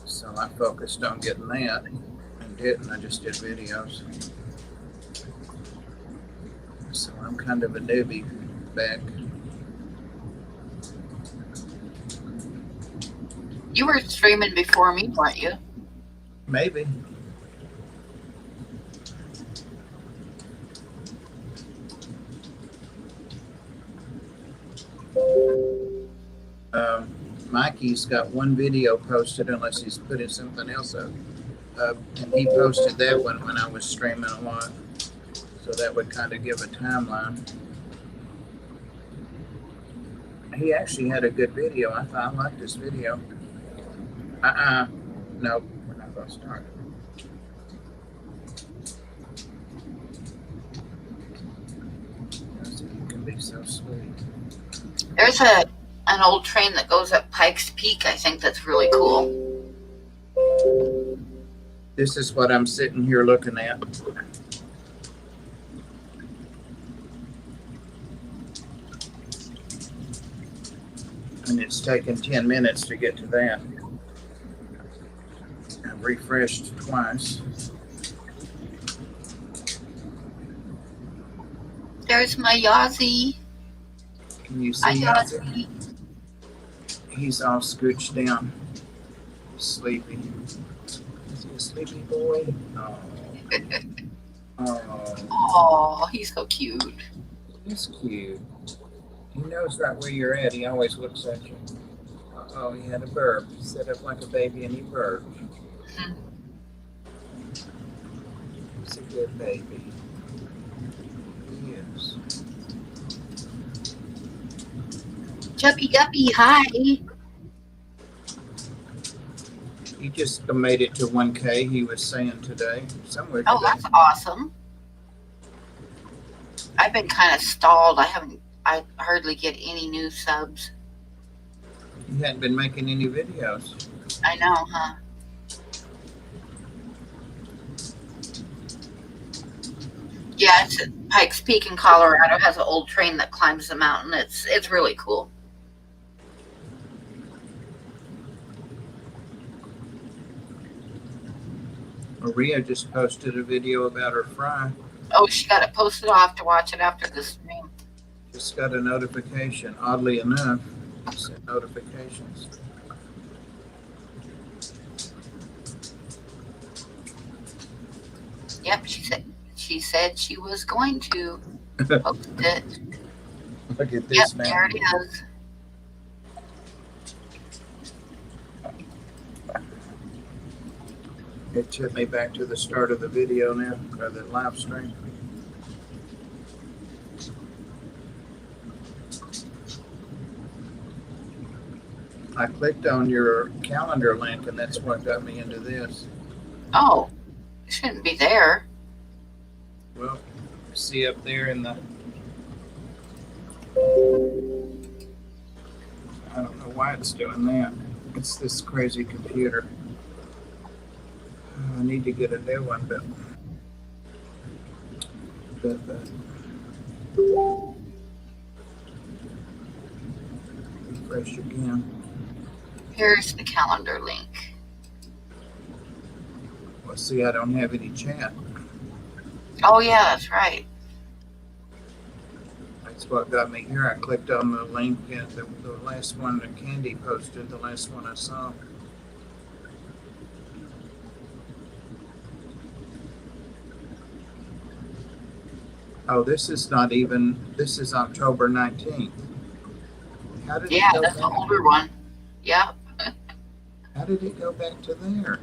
So I focused on getting that and didn't. I just did videos. So I'm kind of a newbie back. You were streaming before me, weren't you? Maybe. Mikey's got one video posted, unless he's putting something else up. And he posted that one when I was streaming a lot. So that would kind of give a timeline. He actually had a good video. I liked this video. No, we're not going to start. You can be so sweet. There's an old train that goes up Pikes Peak, I think that's really cool. This is what I'm sitting here looking at. And it's taken 10 minutes to get to that. I've refreshed twice. There's my Yazzie. Can you see Yazzie? He's all scooched down. Sleepy. Is he a sleepy boy? Oh. Oh, he's so cute. He's cute. He knows right where you're at. He always looks at you. Oh, he had a burp. He set up like a baby and he burped. He's a good baby. He is. Chubby Guppy, hi. He just made it to 1K, he was saying today. Somewhere today. Oh, that's awesome. I've been kind of stalled. I hardly get any new subs. He hadn't been making any videos. I know, huh? Yeah, it's at Pikes Peak in Colorado. It has an old train that climbs the mountain. It's really cool. Maria just posted a video about her fry. Oh, she got it posted. I'll have to watch it after the stream. Just got a notification. Oddly enough, it said notifications. Yep, she said she was going to post it. Look at this, Yep, man. there it is. It took me back to the start of the video now, or the live stream. I clicked on your calendar link, and that's what got me into this. Oh, it shouldn't be there. Well, see up there in the... I don't know why it's doing that. It's this crazy computer. I need to get a new one, but refresh again. Here's the calendar link. Well, see, I don't have any chat. Oh, yeah, that's right. That's what got me here. I clicked on the link and the last one that Candy posted, the last one I saw. Oh, this is not even, this is October 19th. How did Yeah, it go that's the back? older one. Yep. How did it go back to there?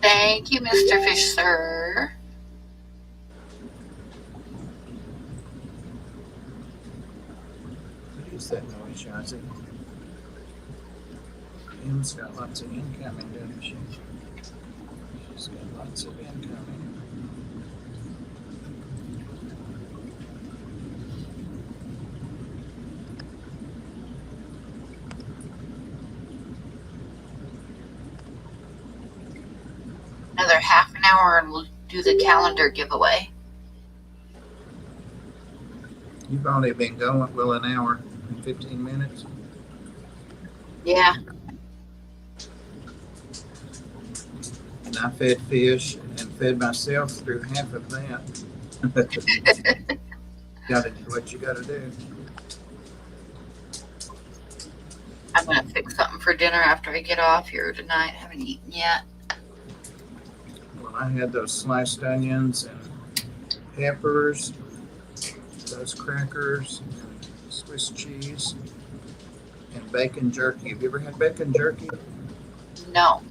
Thank you, Mr. Fish, sir. What is that noise, Shazzy? Em's got lots of incoming, doesn't she? She's got lots of incoming. Another half an hour and we'll do the calendar giveaway. You've only been going, well, an hour and 15 minutes. Yeah. And I fed fish and fed myself through half of that. Gotta do what you gotta do. I'm going to fix something for dinner after I get off here tonight. I haven't eaten yet. Well, I had those sliced onions and peppers, those crackers, and Swiss cheese, and bacon jerky. Have you ever had bacon jerky? No.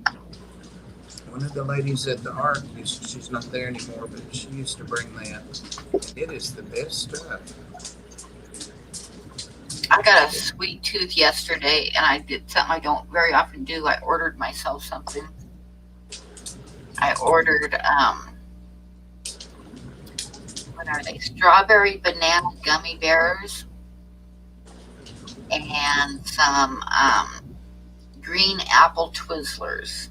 One of the ladies at the Ark, she's not there anymore, but she used to bring that. It is the best stuff. I got a sweet tooth yesterday and I did something I don't very often do. I ordered myself something. I ordered, what are they? Strawberry banana gummy bears and some green apple Twizzlers.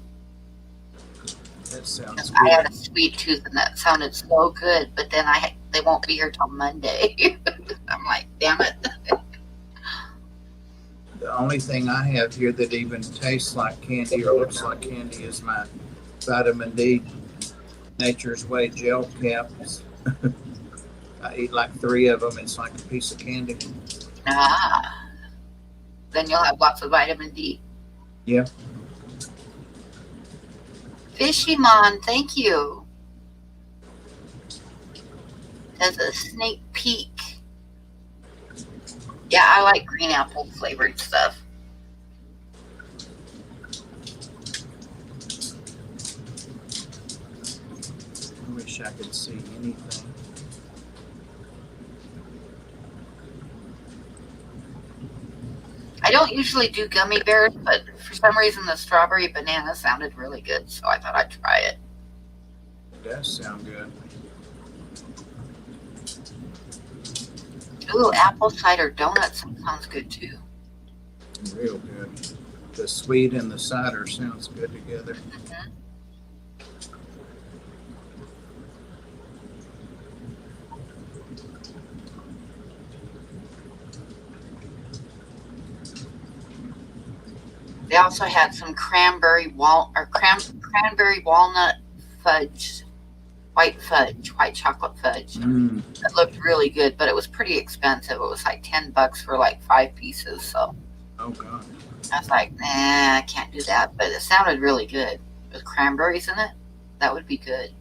That sounds I had good. a sweet tooth and that sounded so good, but then they won't be here till Monday. I'm like, damn it. The only thing I have here that even tastes like candy or looks like candy is my vitamin D Nature's Way gel caps. I eat like 3 of them. It's like a piece of candy. Ah, then you'll have lots of vitamin D. Yeah. Fishymon, thank you. As a sneak peek. Yeah, I like green apple flavored stuff. I wish I could see anything. I don't usually do gummy bears, but for some reason the strawberry banana sounded really good, so I thought I'd try it. It does sound good. Ooh, apple cider donuts sounds good too. Real good. The sweet and the cider sounds good together. Mm-hmm. They also had some cranberry walnut fudge, white chocolate fudge. It looked really good, but it was pretty expensive. It was like $10 for like 5 pieces. So Oh God. I was like, nah, I can't do that. But it sounded really good with cranberries in it. That would be good.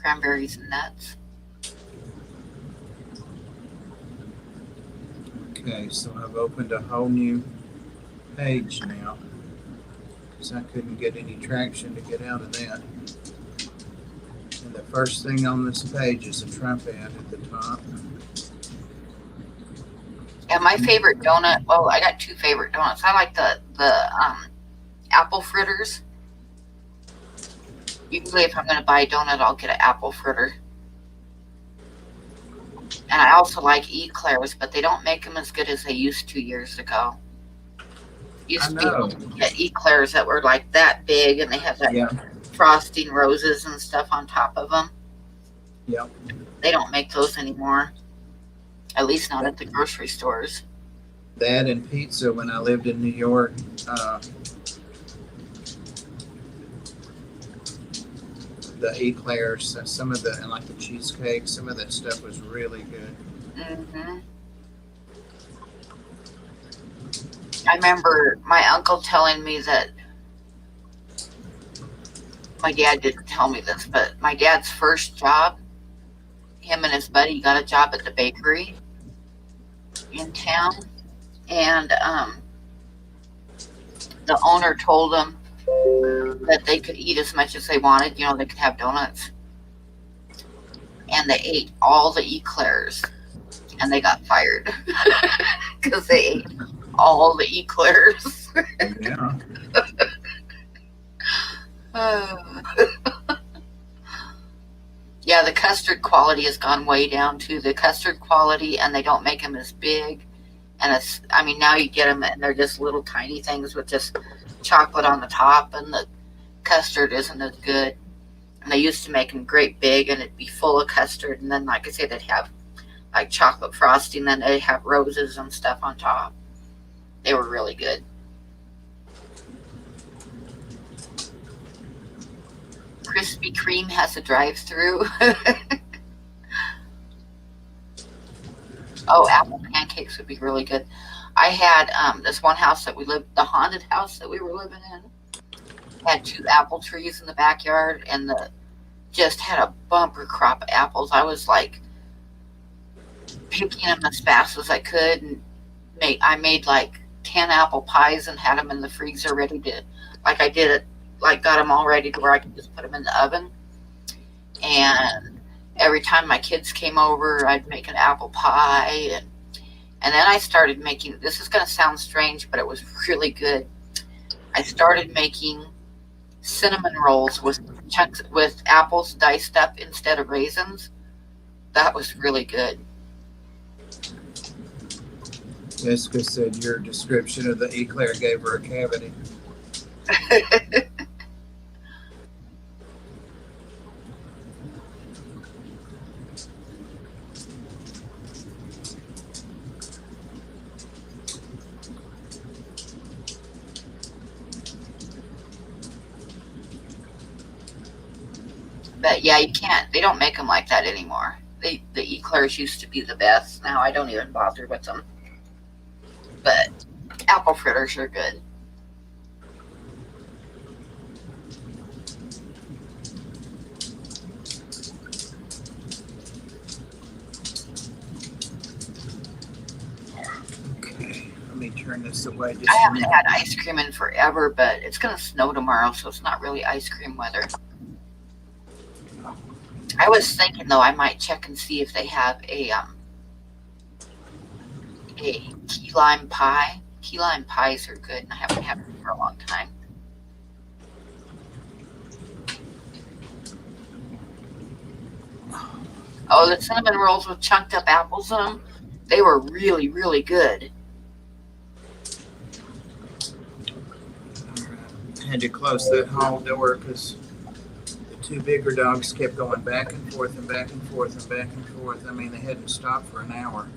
Cranberries and nuts. Okay, so I've opened a whole new page now because I couldn't get any traction to get out of that. And the first thing on this page is a Trump ad at the top. And my favorite donut, well, I got 2 favorite donuts. I like the apple fritters. Usually if I'm going to buy a donut, I'll get an apple fritter. And I also like eclairs, but they don't make them as good as they used to years ago. Used I to be able know. to get eclairs that were like that big, and they have that Yeah. frosting roses and stuff on top of them. Yeah. They don't make those anymore, at least not at the grocery stores. That and pizza when I lived in New York. The eclairs, some of the, and like the cheesecake, some of that stuff was really good. Hmm. I remember my uncle telling me that, my dad didn't tell me this, but my dad's first job, him and his buddy got a job at the bakery in town, and the owner told them that they could eat as much as they wanted. You know, they could have donuts. And they ate all the eclairs, and they got fired because they ate all the eclairs. Yeah. Yeah, the custard quality has gone way down too. The custard quality, and they don't make them as big. And it's, I mean, now you get them and they're just little tiny things with just chocolate on the top, and the custard isn't as good. And they used to make them great big, and it'd be full of custard. And then, like I say, they'd have like chocolate frosting, then they'd have roses and stuff on top. They were really good. Krispy Kreme has a drive-through. Oh, apple pancakes would be really good. I had this one house that we lived, the haunted house that we were living in, had 2 apple trees in the backyard, and just had a bumper crop of apples. I was like picking them as fast as I could, and I made like 10 apple pies and had them in the freezer ready to, like I did it, like got them all ready to where I could just put them in the oven. And every time my kids came over, I'd make an apple pie, and then I started making, this is going to sound strange, but it was really good. I started making cinnamon rolls with chunks, with apples diced up instead of raisins. That was really good. Jessica said your description of the eclair gave her a cavity. But yeah, you can't, they don't make them like that anymore. The eclairs used to be the best. Now I don't even bother with them. But apple fritters are good. Okay, let me turn this away just I a haven't minute. had ice cream in forever, but it's going to snow tomorrow, so it's not really ice cream weather. I was thinking, though, I might check and see if they have a key lime pie. Key lime pies are good, and I haven't had them for a long time. Oh, the cinnamon rolls with chunked up apples in them, they were really, really good. I had to close that hall door because the 2 bigger dogs kept going back and forth and back and forth and back and forth. I mean, they hadn't stopped for an hour.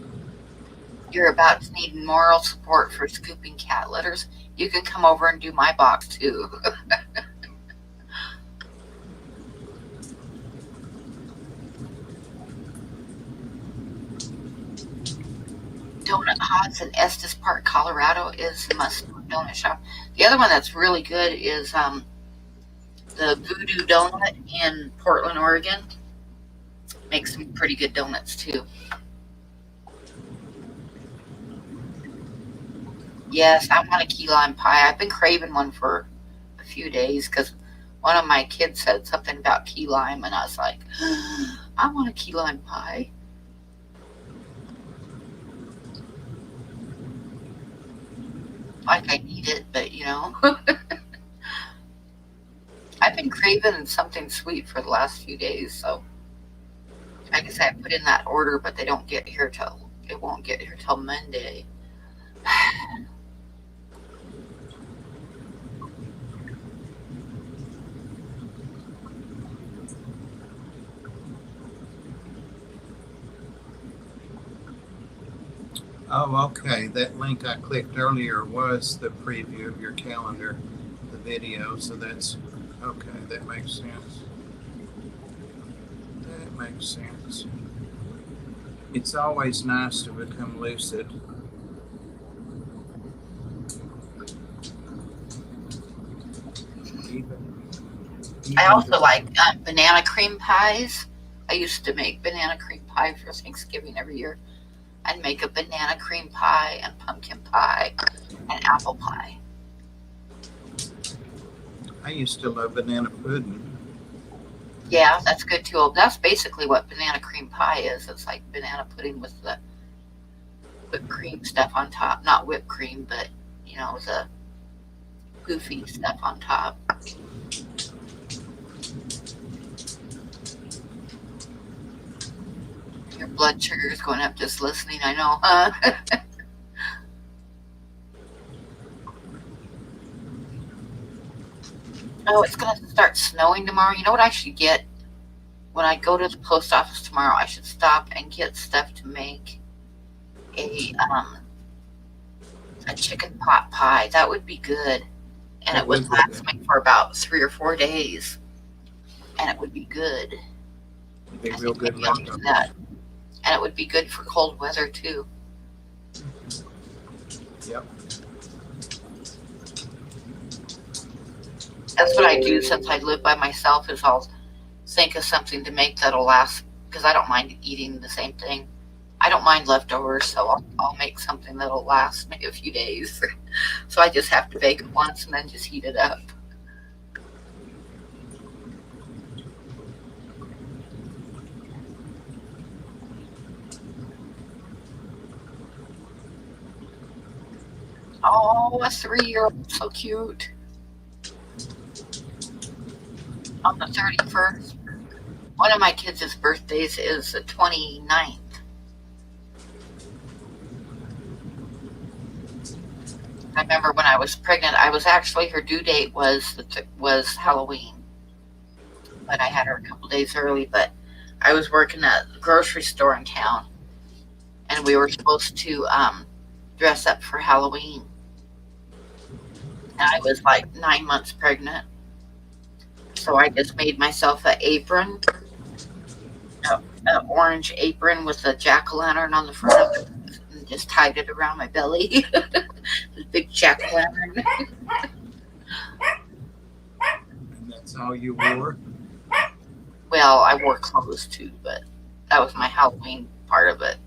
You're about to need moral support for scooping cat litters. You can come over and do my box, too. Donut Hots in Estes Park, Colorado is a must donut shop. The other one that's really good is the Voodoo Donut in Portland, Oregon. Makes some pretty good donuts too. Yes, I want a key lime pie. I've been craving one for a few days because one of my kids said something about key lime, and I was like, I want a key lime pie. Like I need it, but you know. I've been craving something sweet for the last few days, so I guess I put in that order, but it won't get here till Monday. Oh, okay. That link I clicked earlier was the preview of your calendar, the video. So that's okay. That makes sense. That makes sense. It's always nice to become lucid. I also like banana cream pies. I used to make banana cream pie for Thanksgiving every year. I'd make a banana cream pie and pumpkin pie and apple pie. I used to love banana pudding. Yeah, that's good too. That's basically what banana cream pie is. It's like banana pudding with the whipped cream stuff on top. Not whipped cream, but the goofy stuff on top. Your blood sugar is going up just listening, I know, huh? Oh, it's going to start snowing tomorrow. You know what I should get? When I go to the post office tomorrow, I should stop and get stuff to make a chicken pot pie. That would be good. And it would last me for about 3 or 4 days. And it would be good. It'd be real good. That. And it would be good for cold weather too. Yep. That's what I do since I live by myself, is I'll think of something to make that'll last, because I don't mind eating the same thing. I don't mind leftovers, so I'll make something that'll last maybe a few days. So I just have to bake it once and then just heat it up. Oh, a 3-year-old, so cute. On the 31st. One of my kids' birthdays is the 29th. I remember when I was pregnant, her due date was Halloween. But I had her a couple days early, but I was working at the grocery store in town, and we were supposed to dress up for Halloween. And I was like 9 months pregnant. So I just made myself an apron, an orange apron with a jack-o'-lantern on the front of it, and just tied it around my belly. This big jack-o'-lantern. And that's all you wore? Well, I wore clothes too, but that was my Halloween part of it.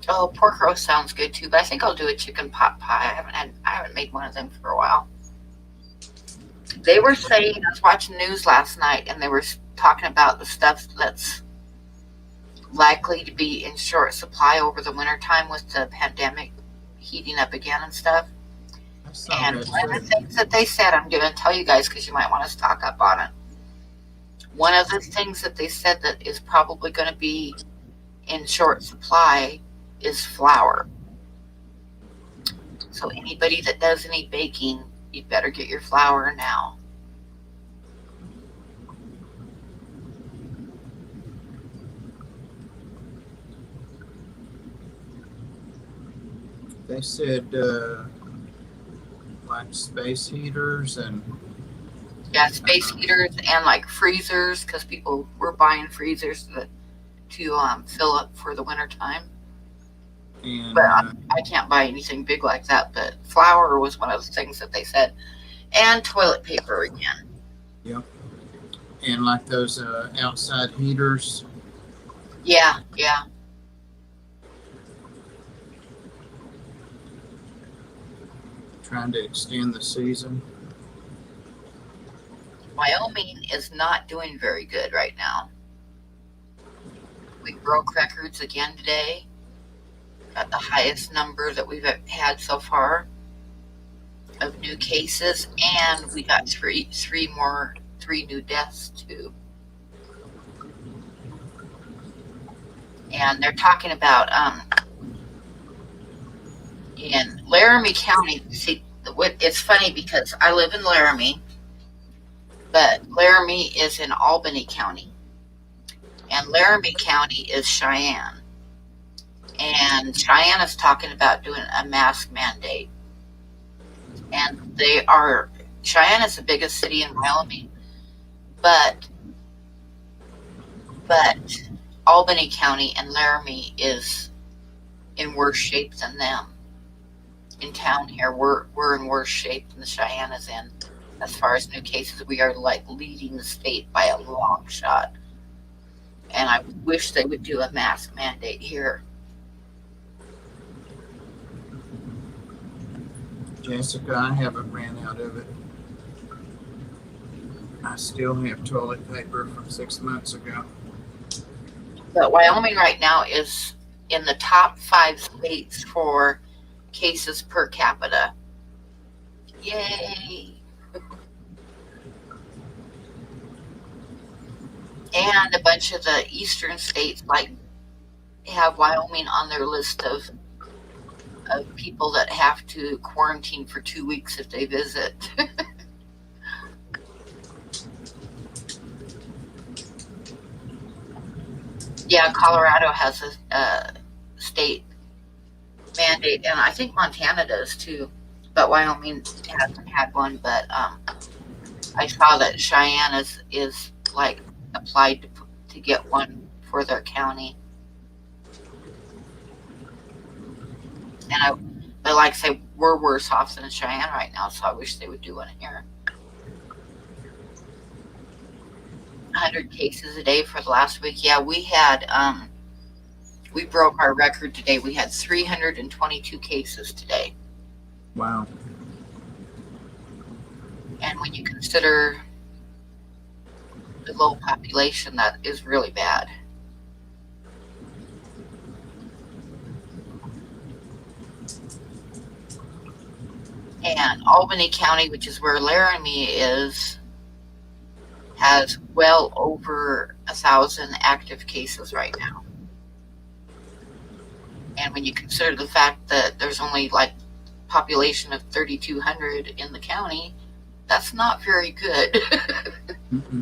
Oh, pork roast sounds good too, but I think I'll do a chicken pot pie. I haven't made one of them for a while. They were saying, I was watching news last night, and they were talking about the stuff that's likely to be in short supply over the wintertime with the pandemic heating up again and stuff. And one of the things that they said, I'm going to tell you guys because you might want to stock up on it. One of the things that they said that is probably going to be in short supply is flour. So anybody that does any baking, you'd better get your flour now. They said like space heaters and... Yeah, space heaters and like freezers, because people were buying freezers to fill up for the winter time. And, but I can't buy anything big like that. But flour was one of the things that they said, and toilet paper again. Yep. And like those outside heaters. Yeah. Trying to extend the season. Wyoming is not doing very good right now. We broke records again today. Got the highest number that we've had so far of new cases, and we got three new deaths too. And they're talking about in Laramie County. See, it's funny because I live in Laramie, but Laramie is in Albany County, and Laramie County is Cheyenne. And Cheyenne is talking about doing a mask mandate. And Cheyenne is the biggest city in Wyoming, but Albany County and Laramie is in worse shape than them. In town here, we're in worse shape than the Cheyenne is in. As far as new cases, we are like leading the state by a long shot. And I wish they would do a mask mandate here. Jessica, I haven't ran out of it. I still have toilet paper from 6 months ago. But Wyoming right now is in the top 5 states for cases per capita. Yay! And a bunch of the eastern states have Wyoming on their list of people that have to quarantine for 2 weeks if they visit. Yeah, Colorado has a state mandate, and I think Montana does too, but Wyoming hasn't had one. But I saw that Cheyenne is like applied to get one for their county. But like I say, we're worse off than Cheyenne right now, so I wish they would do one here. 100 cases a day for the last week. Yeah, we had, we broke our record today. We had 322 cases today. Wow. And when you consider the low population, that is really bad. And Albany County, which is where Laramie is, has well over 1,000 active cases right now. And when you consider the fact that there's only like population of 3,200 in the county, that's not very good. Mm-hmm.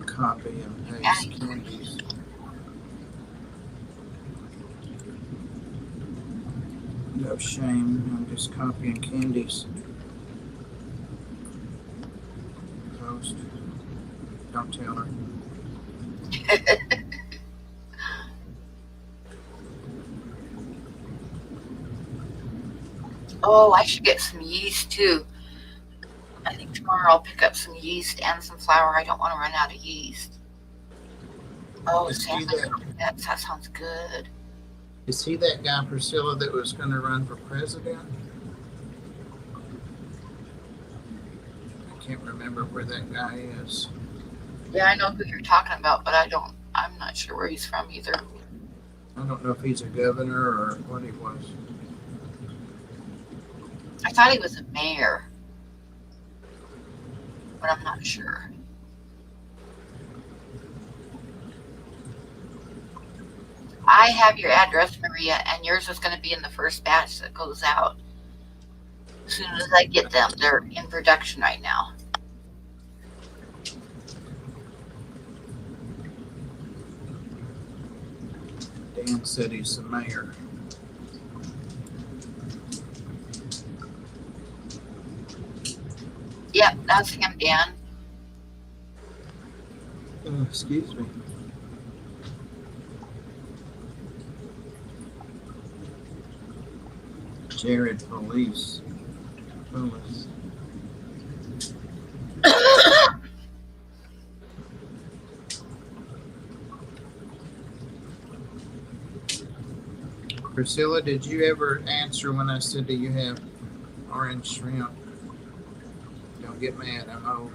Copy and paste candies. No shame, I'm just copying candies. Post. Don't tell her. Oh, I should get some yeast too. I think tomorrow I'll pick up some yeast and some flour. I don't want to run out of yeast. Oh, that sounds good. Is he that guy, Priscilla, that was going to run for president? I can't remember where that guy is. Yeah, I know who you're talking about, but I'm not sure where he's from either. I don't know if he's a governor or what he was. I thought he was a mayor, but I'm not sure. I have your address, Maria, and yours is going to be in the first batch that goes out. As soon as I get them, they're in production right now. Dan said he's the mayor. Yep, that's him, Dan. Excuse me. Jared Police. Priscilla, did you ever answer when I said, do you have orange shrimp? Don't get mad, I'm old.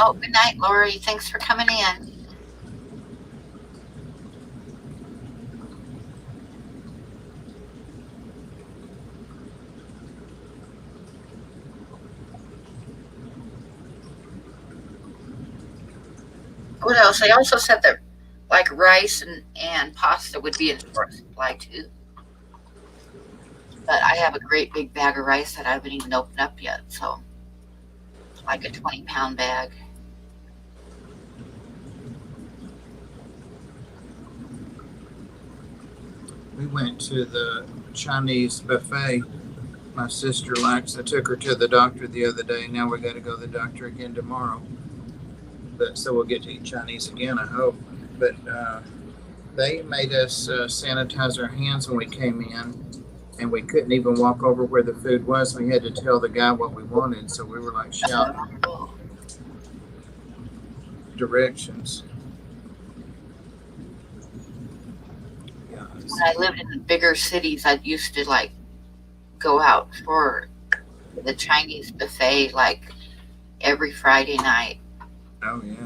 Oh, good night, Lori. Thanks for coming in. What else? I also said that like rice and pasta would be in short supply too. But I have a great big bag of rice that I haven't even opened up yet. So like a 20-pound bag. We went to the Chinese buffet. My sister likes. I took her to the doctor the other day. Now we got to go to the doctor again tomorrow. But so we'll get to eat Chinese again, I hope. But they made us sanitize our hands when we came in, and we couldn't even walk over where the food was. We had to tell the guy what we wanted, so we were like shouting directions. When I lived in the bigger cities, I used to like go out for the Chinese buffet like every Friday night. Oh yeah.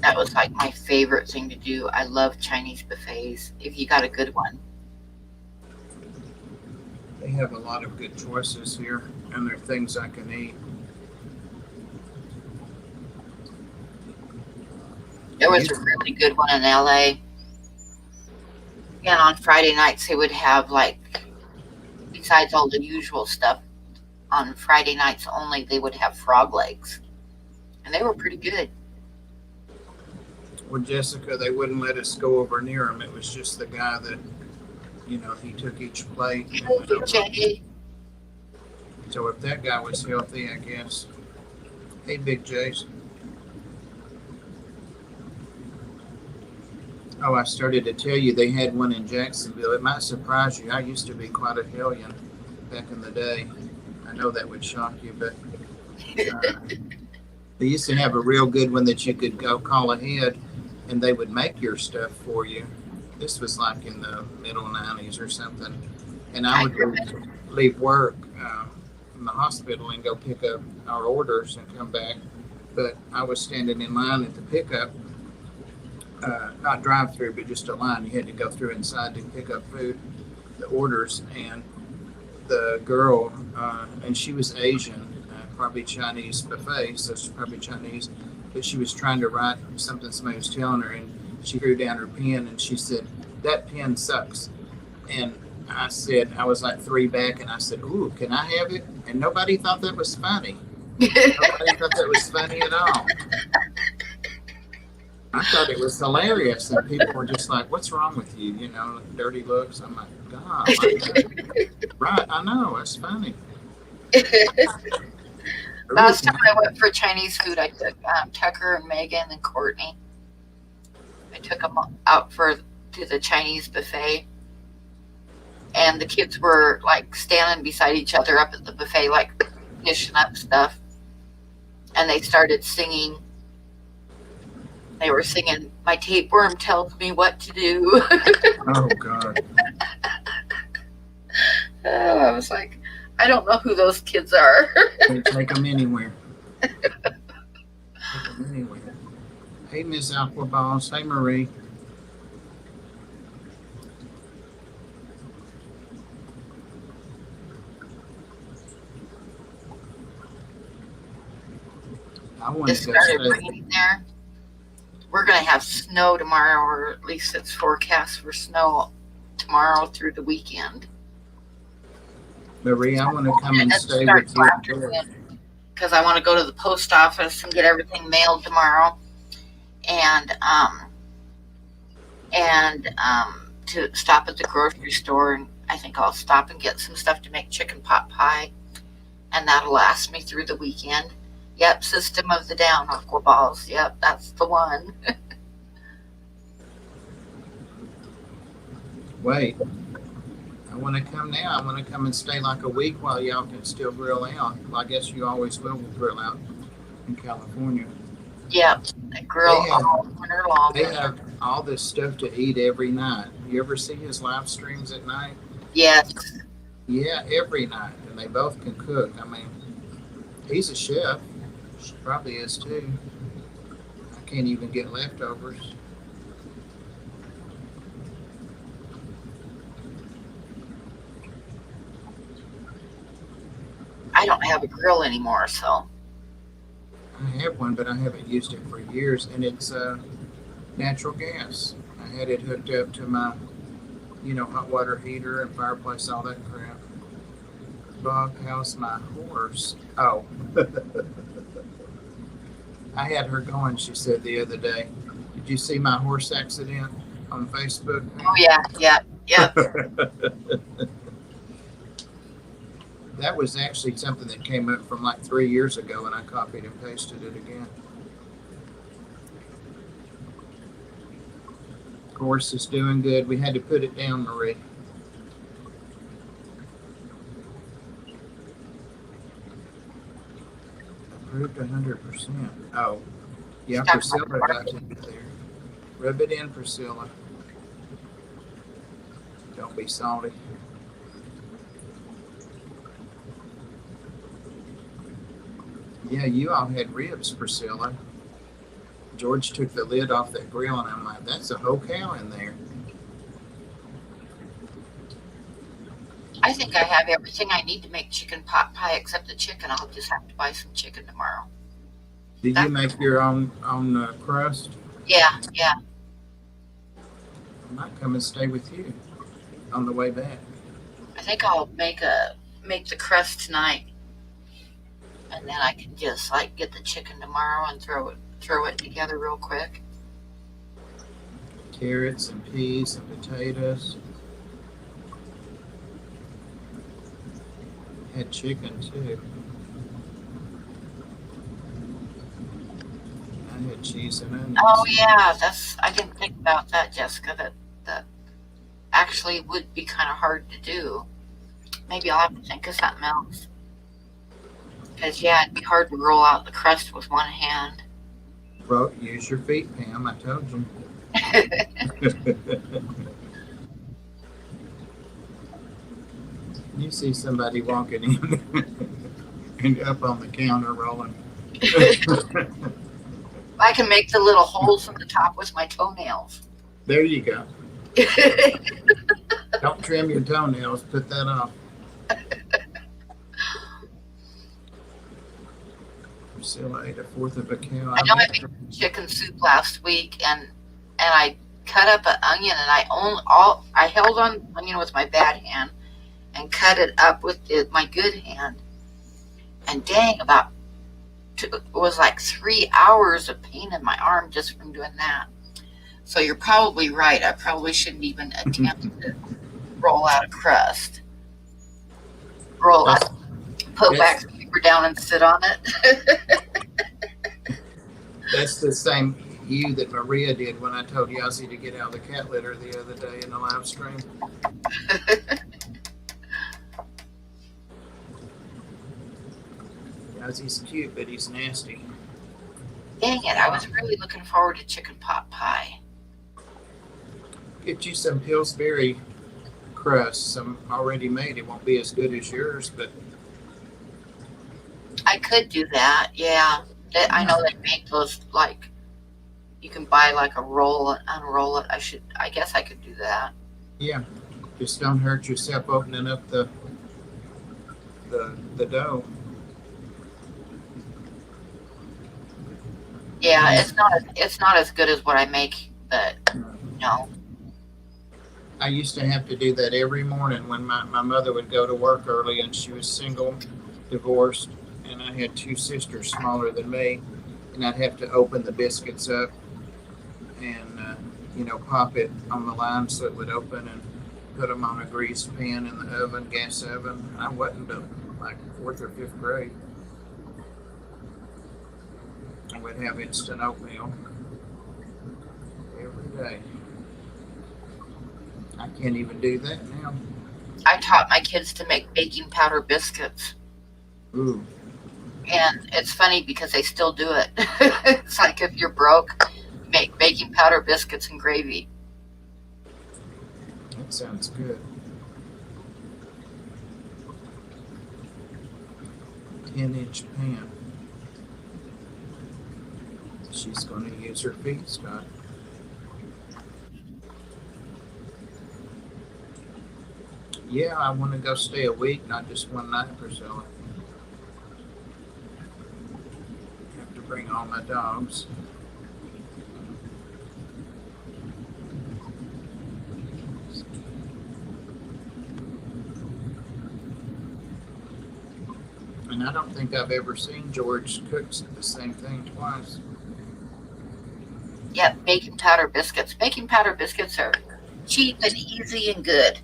That was like my favorite thing to do. I love Chinese buffets if you got a good one. They have a lot of good choices here, and there are things I can eat. There was a really good one in LA. And on Friday nights, they would have like, besides all the usual stuff, on Friday nights only, they would have frog legs. And they were pretty good. Well, Jessica, they wouldn't let us go over near him. It was just the guy that, he took each plate. Jay. So if that guy was healthy, I guess. Hey, Big Jason. Oh, I started to tell you they had one in Jacksonville. It might surprise you. I used to be quite a hellion back in the day. I know that would shock you, but they used to have a real good one that you could go call ahead, and they would make your stuff for you. This was like in the middle 90s or something. And I would leave work from the hospital and go pick up our orders and come back. But I was standing in line at the pickup. Not drive-through, but just a line. You had to go through inside to pick up food, the orders, and the girl, and she was Asian, probably Chinese buffet, so she's probably Chinese, but she was trying to write something somebody was telling her, and she threw down her pen, and she said, "That pen sucks." And I said, I was like 3 back, and I said, "Ooh, can I have it?" And nobody thought that was funny. Nobody thought that was funny at all. I thought it was hilarious, and people were just like, "What's wrong with you?" Dirty looks. I'm like, God, right? I know, it's funny. Last time I went for Chinese food, I took Tucker and Megan and Courtney. I took them out to the Chinese buffet, and the kids were like standing beside each other up at the buffet, like dishing up stuff, and they started singing. They were singing, "My tapeworm tells me what to do." Oh, God. I was like, I don't know who those kids are. Take them anywhere. Take them anywhere. Hey, Miss Aquaballs. Hey, Marie. I want It to go started stay. raining there. We're going to have snow tomorrow, or at least it's forecast for snow tomorrow through the weekend. Marie, I want to come and stay with you. Because I want to go to the post office and get everything mailed tomorrow. And to stop at the grocery store, and I think I'll stop and get some stuff to make chicken pot pie, and that'll last me through the weekend. Yep, System of the Down, Aqua Balls. Yep, that's the one. Wait, I want to come now. I want to come and stay like a week while y'all can still grill out. Well, I guess you always will grill out in California. Yep, I grill all winter long. They have all this stuff to eat every night. You ever see his live streams at night? Yes. Yeah, every night. And they both can cook. I mean, he's a chef. She probably is too. I can't even get leftovers. I don't have a grill anymore, so. I have one, but I haven't used it for years, and it's natural gas. I had it hooked up to my, hot water heater and fireplace, all that crap. Bob, how's my horse? Oh. I had her going, she said the other day. Did you see my horse accident on Facebook? Oh, yeah. That was actually something that came up from like 3 years ago, and I copied and pasted it again. Horse is doing good. We had to put it down, Marie. Approved 100%. Oh, yeah, Priscilla got to be there. Rub it in, Priscilla. Don't be salty. Yeah, you all had ribs, Priscilla. George took the lid off that grill, and I'm like, that's a whole cow in there. I think I have everything I need to make chicken pot pie except the chicken. I'll just have to buy some chicken tomorrow. Did you make your own crust? Yeah. I might come and stay with you on the way back. I think I'll make the crust tonight, and then I can just get the chicken tomorrow and throw it together real quick. Carrots and peas and potatoes. Had chicken too. I had cheese and onions. Oh yeah, I didn't think about that, Jessica. That actually would be kind of hard to do. Maybe I'll have to think of something else. Because it'd be hard to roll out the crust with one hand. Bro, use your feet, Pam. I told you. You see somebody walking in and up on the counter rolling. I can make the little holes in the top with my toenails. There you go. Don't trim your toenails. Put that off. Priscilla ate a fourth of a cow. I know I made chicken soup last week, and I cut up an onion, and I held on the onion with my bad hand and cut it up with my good hand. And dang, it was like 3 hours of pain in my arm just from doing that. So you're probably right. I probably shouldn't even attempt to roll out a crust. Put wax paper down and sit on it. That's the same you that Maria did when I told Yazzie to get out the cat litter the other day in the live stream. Yazzie's cute, but he's nasty. Dang it, I was really looking forward to chicken pot pie. Get you some Pillsbury crust, some already made. It won't be as good as yours, but I could do that, yeah. I know they make those, you can buy a roll and unroll it. I guess I could do that. yeah, just don't hurt yourself opening up the dough. Yeah, it's not as good as what I make, but no. I used to have to do that every morning when my mother would go to work early, and she was single, divorced, and I had two sisters smaller than me, and I'd have to open the biscuits up and pop it on the line so it would open and put them on a greased pan in the oven, gas oven. I wasn't like 4th or 5th grade. I would have instant oatmeal every day. I can't even do that now. I taught my kids to make baking powder biscuits. Ooh. And it's funny because they still do it. It's like if you're broke, make baking powder biscuits and gravy. That sounds good. 10-inch pan. She's going to use her feet, Scott. Yeah, I want to go stay a week, not just one night, Priscilla. Have to bring all my dogs. And I don't think I've ever seen George cook the same thing twice. Yep, baking powder biscuits. Baking powder biscuits are cheap and easy and good.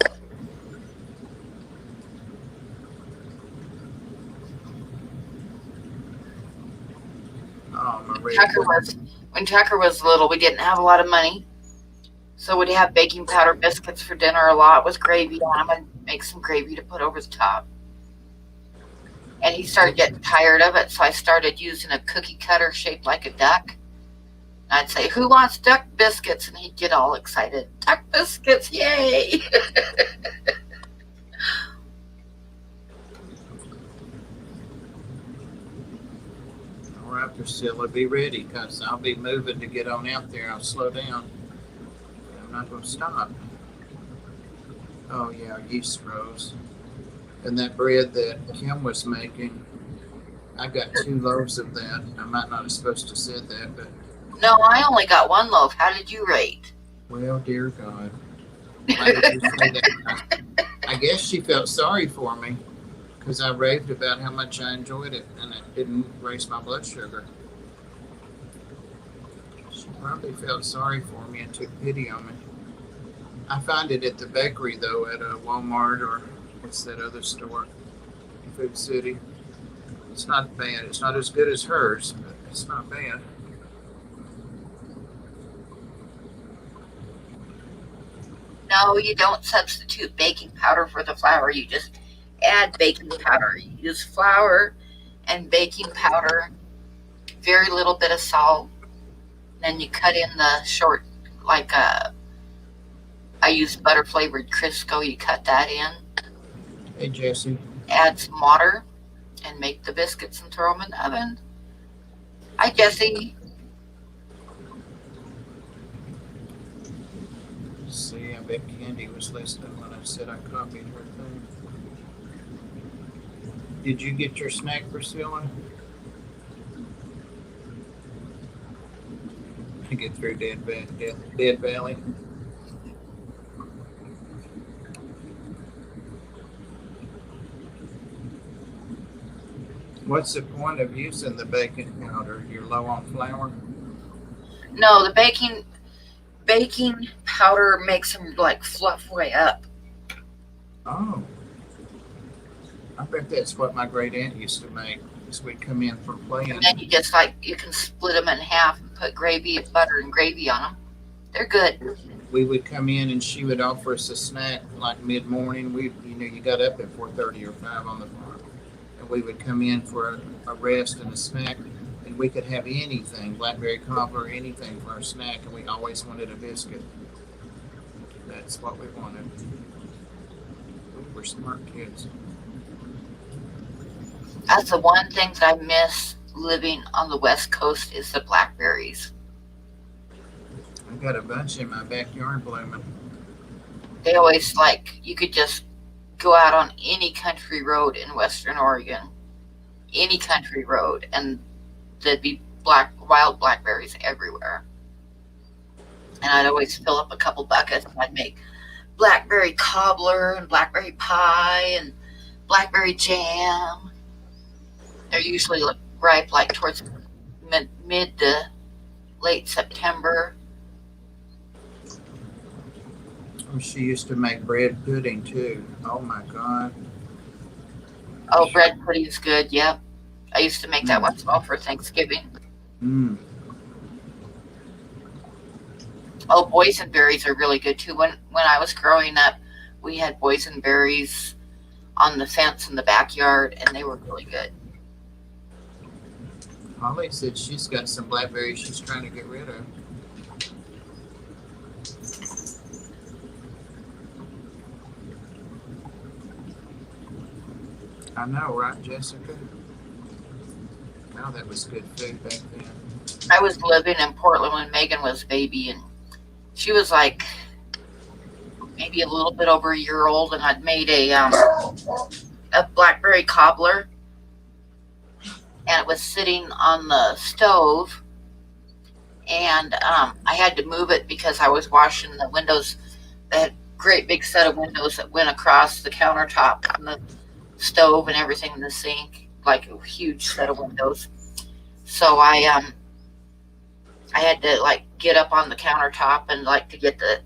Oh, Maria. When Tucker was little, we didn't have a lot of money. So we'd have baking powder biscuits for dinner a lot with gravy on them and make some gravy to put over the top. And he started getting tired of it, so I started using a cookie cutter shaped like a duck. I'd say, "Who wants duck biscuits?" And he'd get all excited. Duck biscuits, yay! All right, Priscilla, be ready, because I'll be moving to get on out there. I'll slow down. I'm not going to stop. Oh, yeah, yeast rose. And that bread that Kim was making, I got 2 loaves of that. I might not have supposed to have said that, but... No, I only got 1 loaf. How did you rate? Well, dear God. Why did you say that? I guess she felt sorry for me because I raved about how much I enjoyed it and it didn't raise my blood sugar. She probably felt sorry for me and took pity on me. I find it at the bakery, though, at a Walmart or what's that other store? Food City. It's not bad. It's not as good as hers, but it's not bad. No, you don't substitute baking powder for the flour. You just add baking powder. You use flour and baking powder, very little bit of salt. Then you cut in the short, like I use butter flavored Crisco. You cut that in. Hey, Jesse. Add some water and make the biscuits and throw them in the oven. Hi, Jesse. See, I bet Candy was listening when I said I copied her thing. Did you get your snack, Priscilla? I get through Dead Valley. What's the point of using the baking powder? You're low on flour? No, the baking powder makes them like fluff way up. Oh. I bet that's what my great aunt used to make. Is we'd come in for playing. And then you can split them in half and put gravy and butter and gravy on them. They're good. We would come in and she would offer us a snack like mid-morning. You got up at 4:30 or 5 on the farm. And we would come in for a rest and a snack. And we could have anything, blackberry cobbler, anything for our snack. And we always wanted a biscuit. That's what we wanted. We were smart kids. That's the one thing that I miss living on the West Coast is the blackberries. I got a bunch in my backyard blooming. They always you could just go out on any country road in Western Oregon, any country road, and there'd be wild blackberries everywhere. And I'd always fill up a couple buckets and I'd make blackberry cobbler and blackberry pie and blackberry jam. They're usually ripe towards mid to late September. Oh, she used to make bread pudding too. Oh my God. Oh, bread pudding is good. Yep. I used to make that Mm. once in a while for Thanksgiving. Mm. Oh, boysenberries are really good too. When I was growing up, we had boysenberries on the fence in the backyard, and they were really good. Holly said she's got some blackberries she's trying to get rid of. I know, right, Jessica? Wow, that was good food back then. I was living in Portland when Megan was a baby, and she was like maybe a little bit over a year old, and I'd made a blackberry cobbler, and it was sitting on the stove, and I had to move it because I was washing the windows. They had a great big set of windows that went across the countertop and the stove and everything in the sink, like a huge set of windows. So I had to like get up on the countertop, and like to get the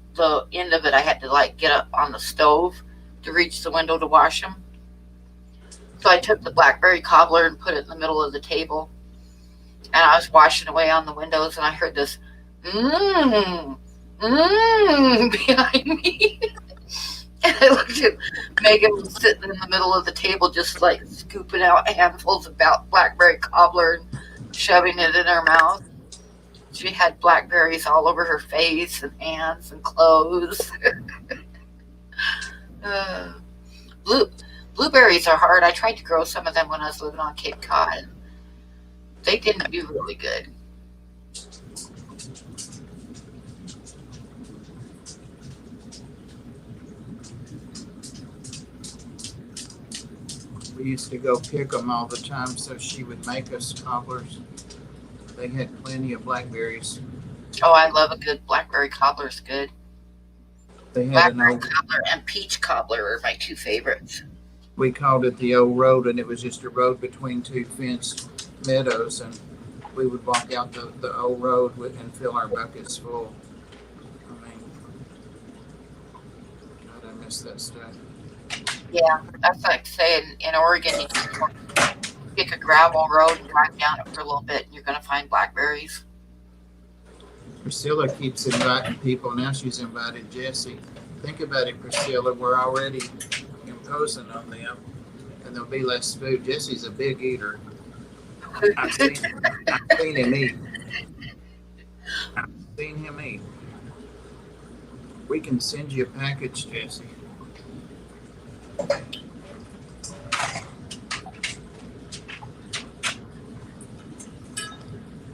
end of it, I had to like get up on the stove to reach the window to wash them. So I took the blackberry cobbler and put it in the middle of the table, and I was washing away on the windows, and I heard this mmm, behind me. And I looked at Megan was sitting in the middle of the table, just like scooping out handfuls of blackberry cobbler and shoving it in her mouth. She had blackberries all over her face and hands and clothes. uh, blueberries are hard. I tried to grow some of them when I was living on Cape Cod, and they didn't do really good. We used to go pick them all the time, so she would make us cobblers. They had plenty of blackberries. Oh, I love a good blackberry cobbler. It's good. They had Blackberry cobbler and peach cobbler are my two favorites. we called it the old road, and it was just a road between two fenced meadows, and we would walk out the old road and fill our buckets full. I mean, God, I miss that stuff. Yeah, that's like saying in Oregon, you can pick a gravel road and drive down it for a little bit, and you're going to find blackberries. Priscilla keeps inviting people. Now she's invited Jesse. Think about it, Priscilla. We're already imposing on them, and there'll be less food. Jesse's a big eater. I've seen him eat. I've seen him eat. We can send you a package, Jesse.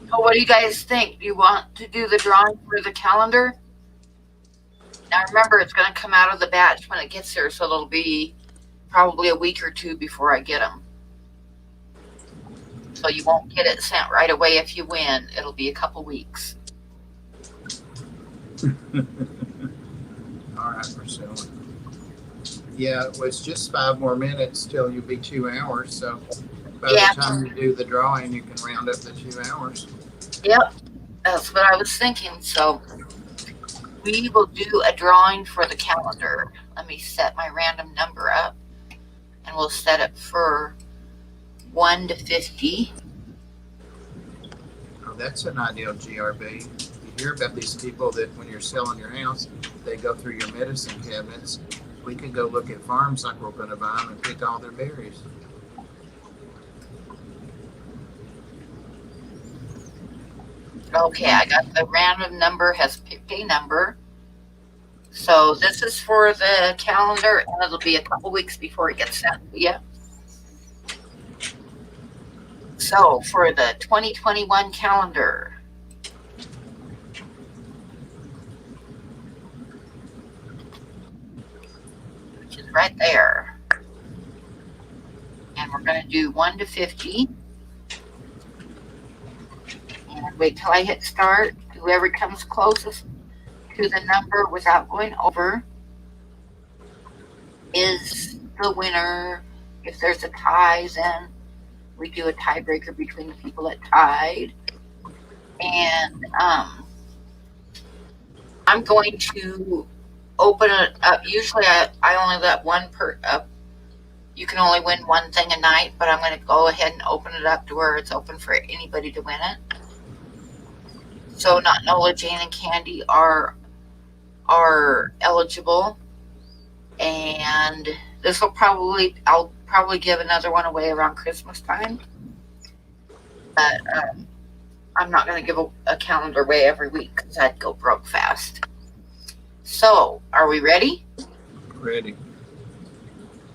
So what do you guys think? Do you want to do the drawing for the calendar? Now remember, it's going to come out of the batch when it gets here, so it'll be probably a week or two before I get them. So you won't get it sent right away if you win. It'll be a couple weeks. All right, Priscilla. Yeah, it was just 5 more minutes till you'll be 2 hours. So by the time you do the drawing, you can round up the 2 hours. Yep, that's what I was thinking. So we will do a drawing for the calendar. Let me set my random number up, and we'll set it for 1 to 50. Oh, that's an ideal GRB. You hear about these people that when you're selling your house, they go through your medicine cabinets. We could go look at farms like we're going to buy them and pick all their berries. Okay, I got the random number has picked a number. So this is for the calendar, and it'll be a couple weeks before it gets sent to you. So for the 2021 calendar, which is right there, and we're going to do 1 to 50. And wait till I hit start. Whoever comes closest to the number without going over is the winner. If there's a tie, then we do a tiebreaker between the people that tied. And I'm going to open it up. Usually I only let you can only win one thing a night, but I'm going to go ahead and open it up to where it's open for anybody to win it. So not Nola, Jane, and Candy are eligible. And I'll probably give another one away around Christmas time. But I'm not going to give a calendar away every week because I'd go broke fast. So, are we ready? Ready.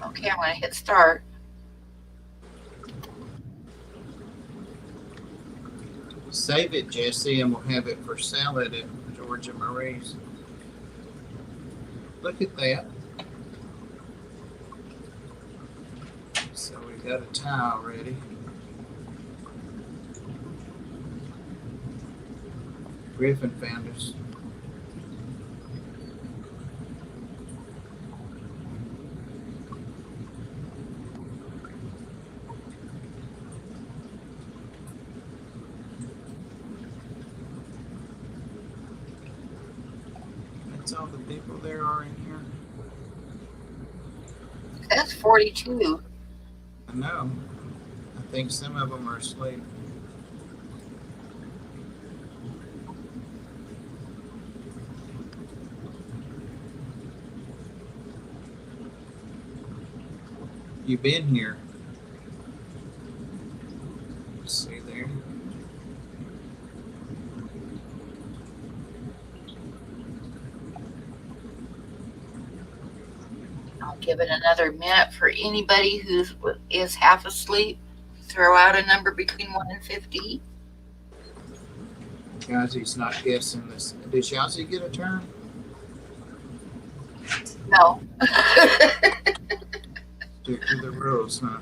Okay, I'm going to hit start. Save it, Jesse, and we'll have it for salad at Georgia Marie's. Look at that. So we got a tile ready. Griffin found us. That's all the people there are in here. That's 42. I know. I think some of them are asleep. You been here? See there? I'll give it another minute for anybody who is half asleep. Throw out a number between 1 and 50. Shazzy's not guessing this. Did Shazzy get a turn? No. Stick to the rules, huh?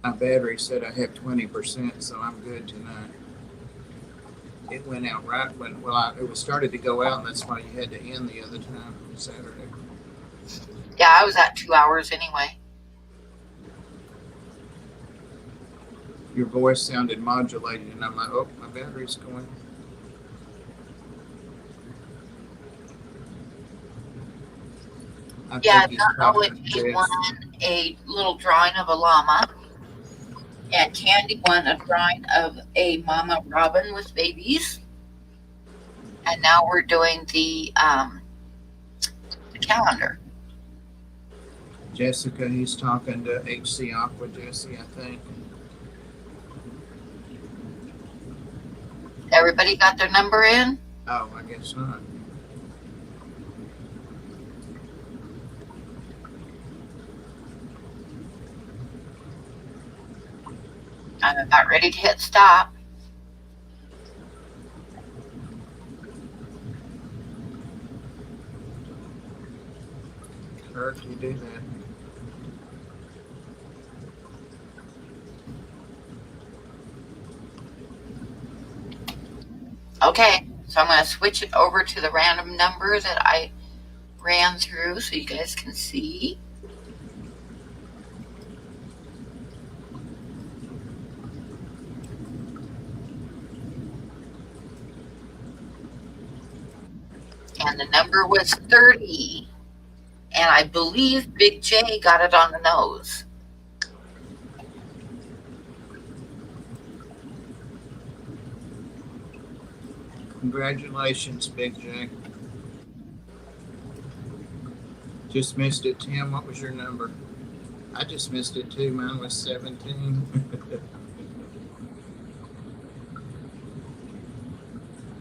My battery said I have 20%, so I'm good tonight. It went out right when, it was started to go out, and that's why you had to end the other time, Saturday. Yeah, I was at 2 hours anyway. Your voice sounded modulated, and I'm like, oh, my battery's going. Yeah, Nola won a little drawing of a llama, and Candy won a drawing of a mama robin with babies. And now we're doing the calendar. Jessica, he's talking to HC Aqua Jesse, I think. Everybody got their number in? Oh, I guess not. I'm about ready to hit stop. Kirk, you do that. Okay, so I'm going to switch it over to the random number that I ran through so you guys can see. And the number was 30. And I believe Big J got it on the nose. Congratulations, Big J. Just missed it, Tim. What was your number? I just missed it too. Mine was 17.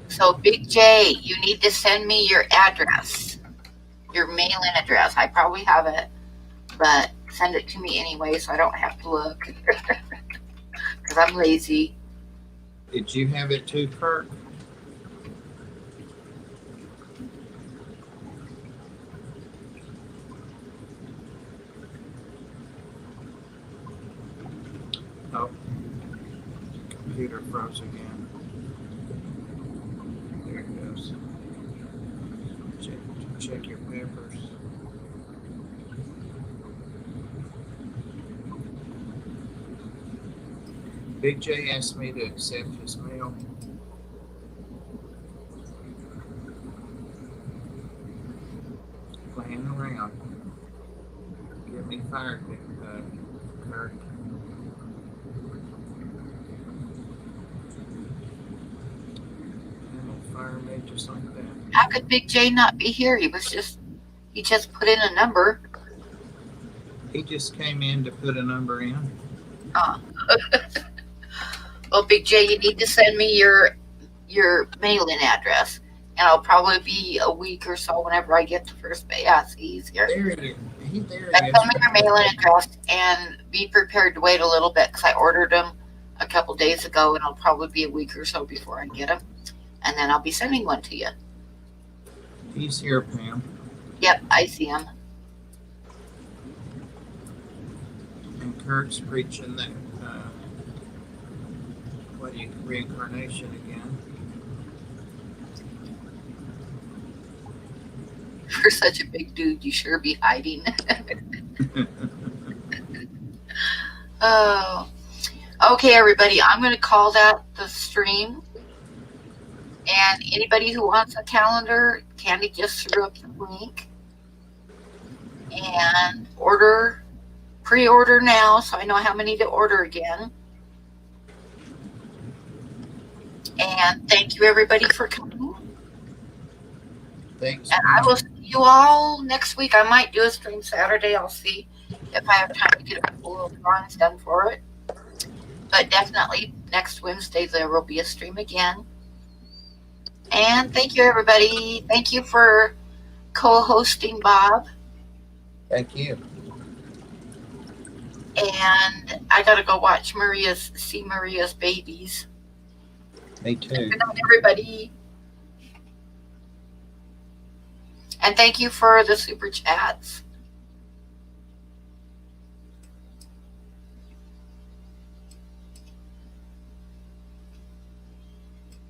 So, Big J, you need to send me your address, your mailing address. I probably have it, but send it to me anyway so I don't have to look because I'm lazy. Did you have it too, Kirk? Oh, computer froze again. There it goes. Check your papers. Big J asked me to accept his mail. Playing around. Get me fired, Kurt. And he'll fire me just like that. How could Big J not be here? He just put in a number. He just came in to put a number in. Well, Big J, you need to send me your mailing address, and I'll probably be a week or so whenever I get to First Bay. Yeah, see, he's here. There he is. There Send he me is. your mailing address, and be prepared to wait a little bit because I ordered them a couple days ago, and it'll probably be a week or so before I get them, and then I'll be sending one to you. He's here, Pam. Yep, I see him. And Kurt's preaching that, reincarnation again. For such a big dude, you sure be hiding. Oh, okay, everybody. I'm going to call that the stream. And anybody who wants a calendar, Candy just threw up the link. And pre-order now, so I know how many to order again. And thank you, everybody, for coming. Thanks. And I will see you all next week. I might do a stream Saturday. I'll see if I have time to get a couple little drawings done for it. But definitely next Wednesday there will be a stream again. And thank you, everybody. Thank you for co-hosting, Bob. Thank you. And I got to go watch see Maria's babies. Me too. Good night, everybody. And thank you for the super chats.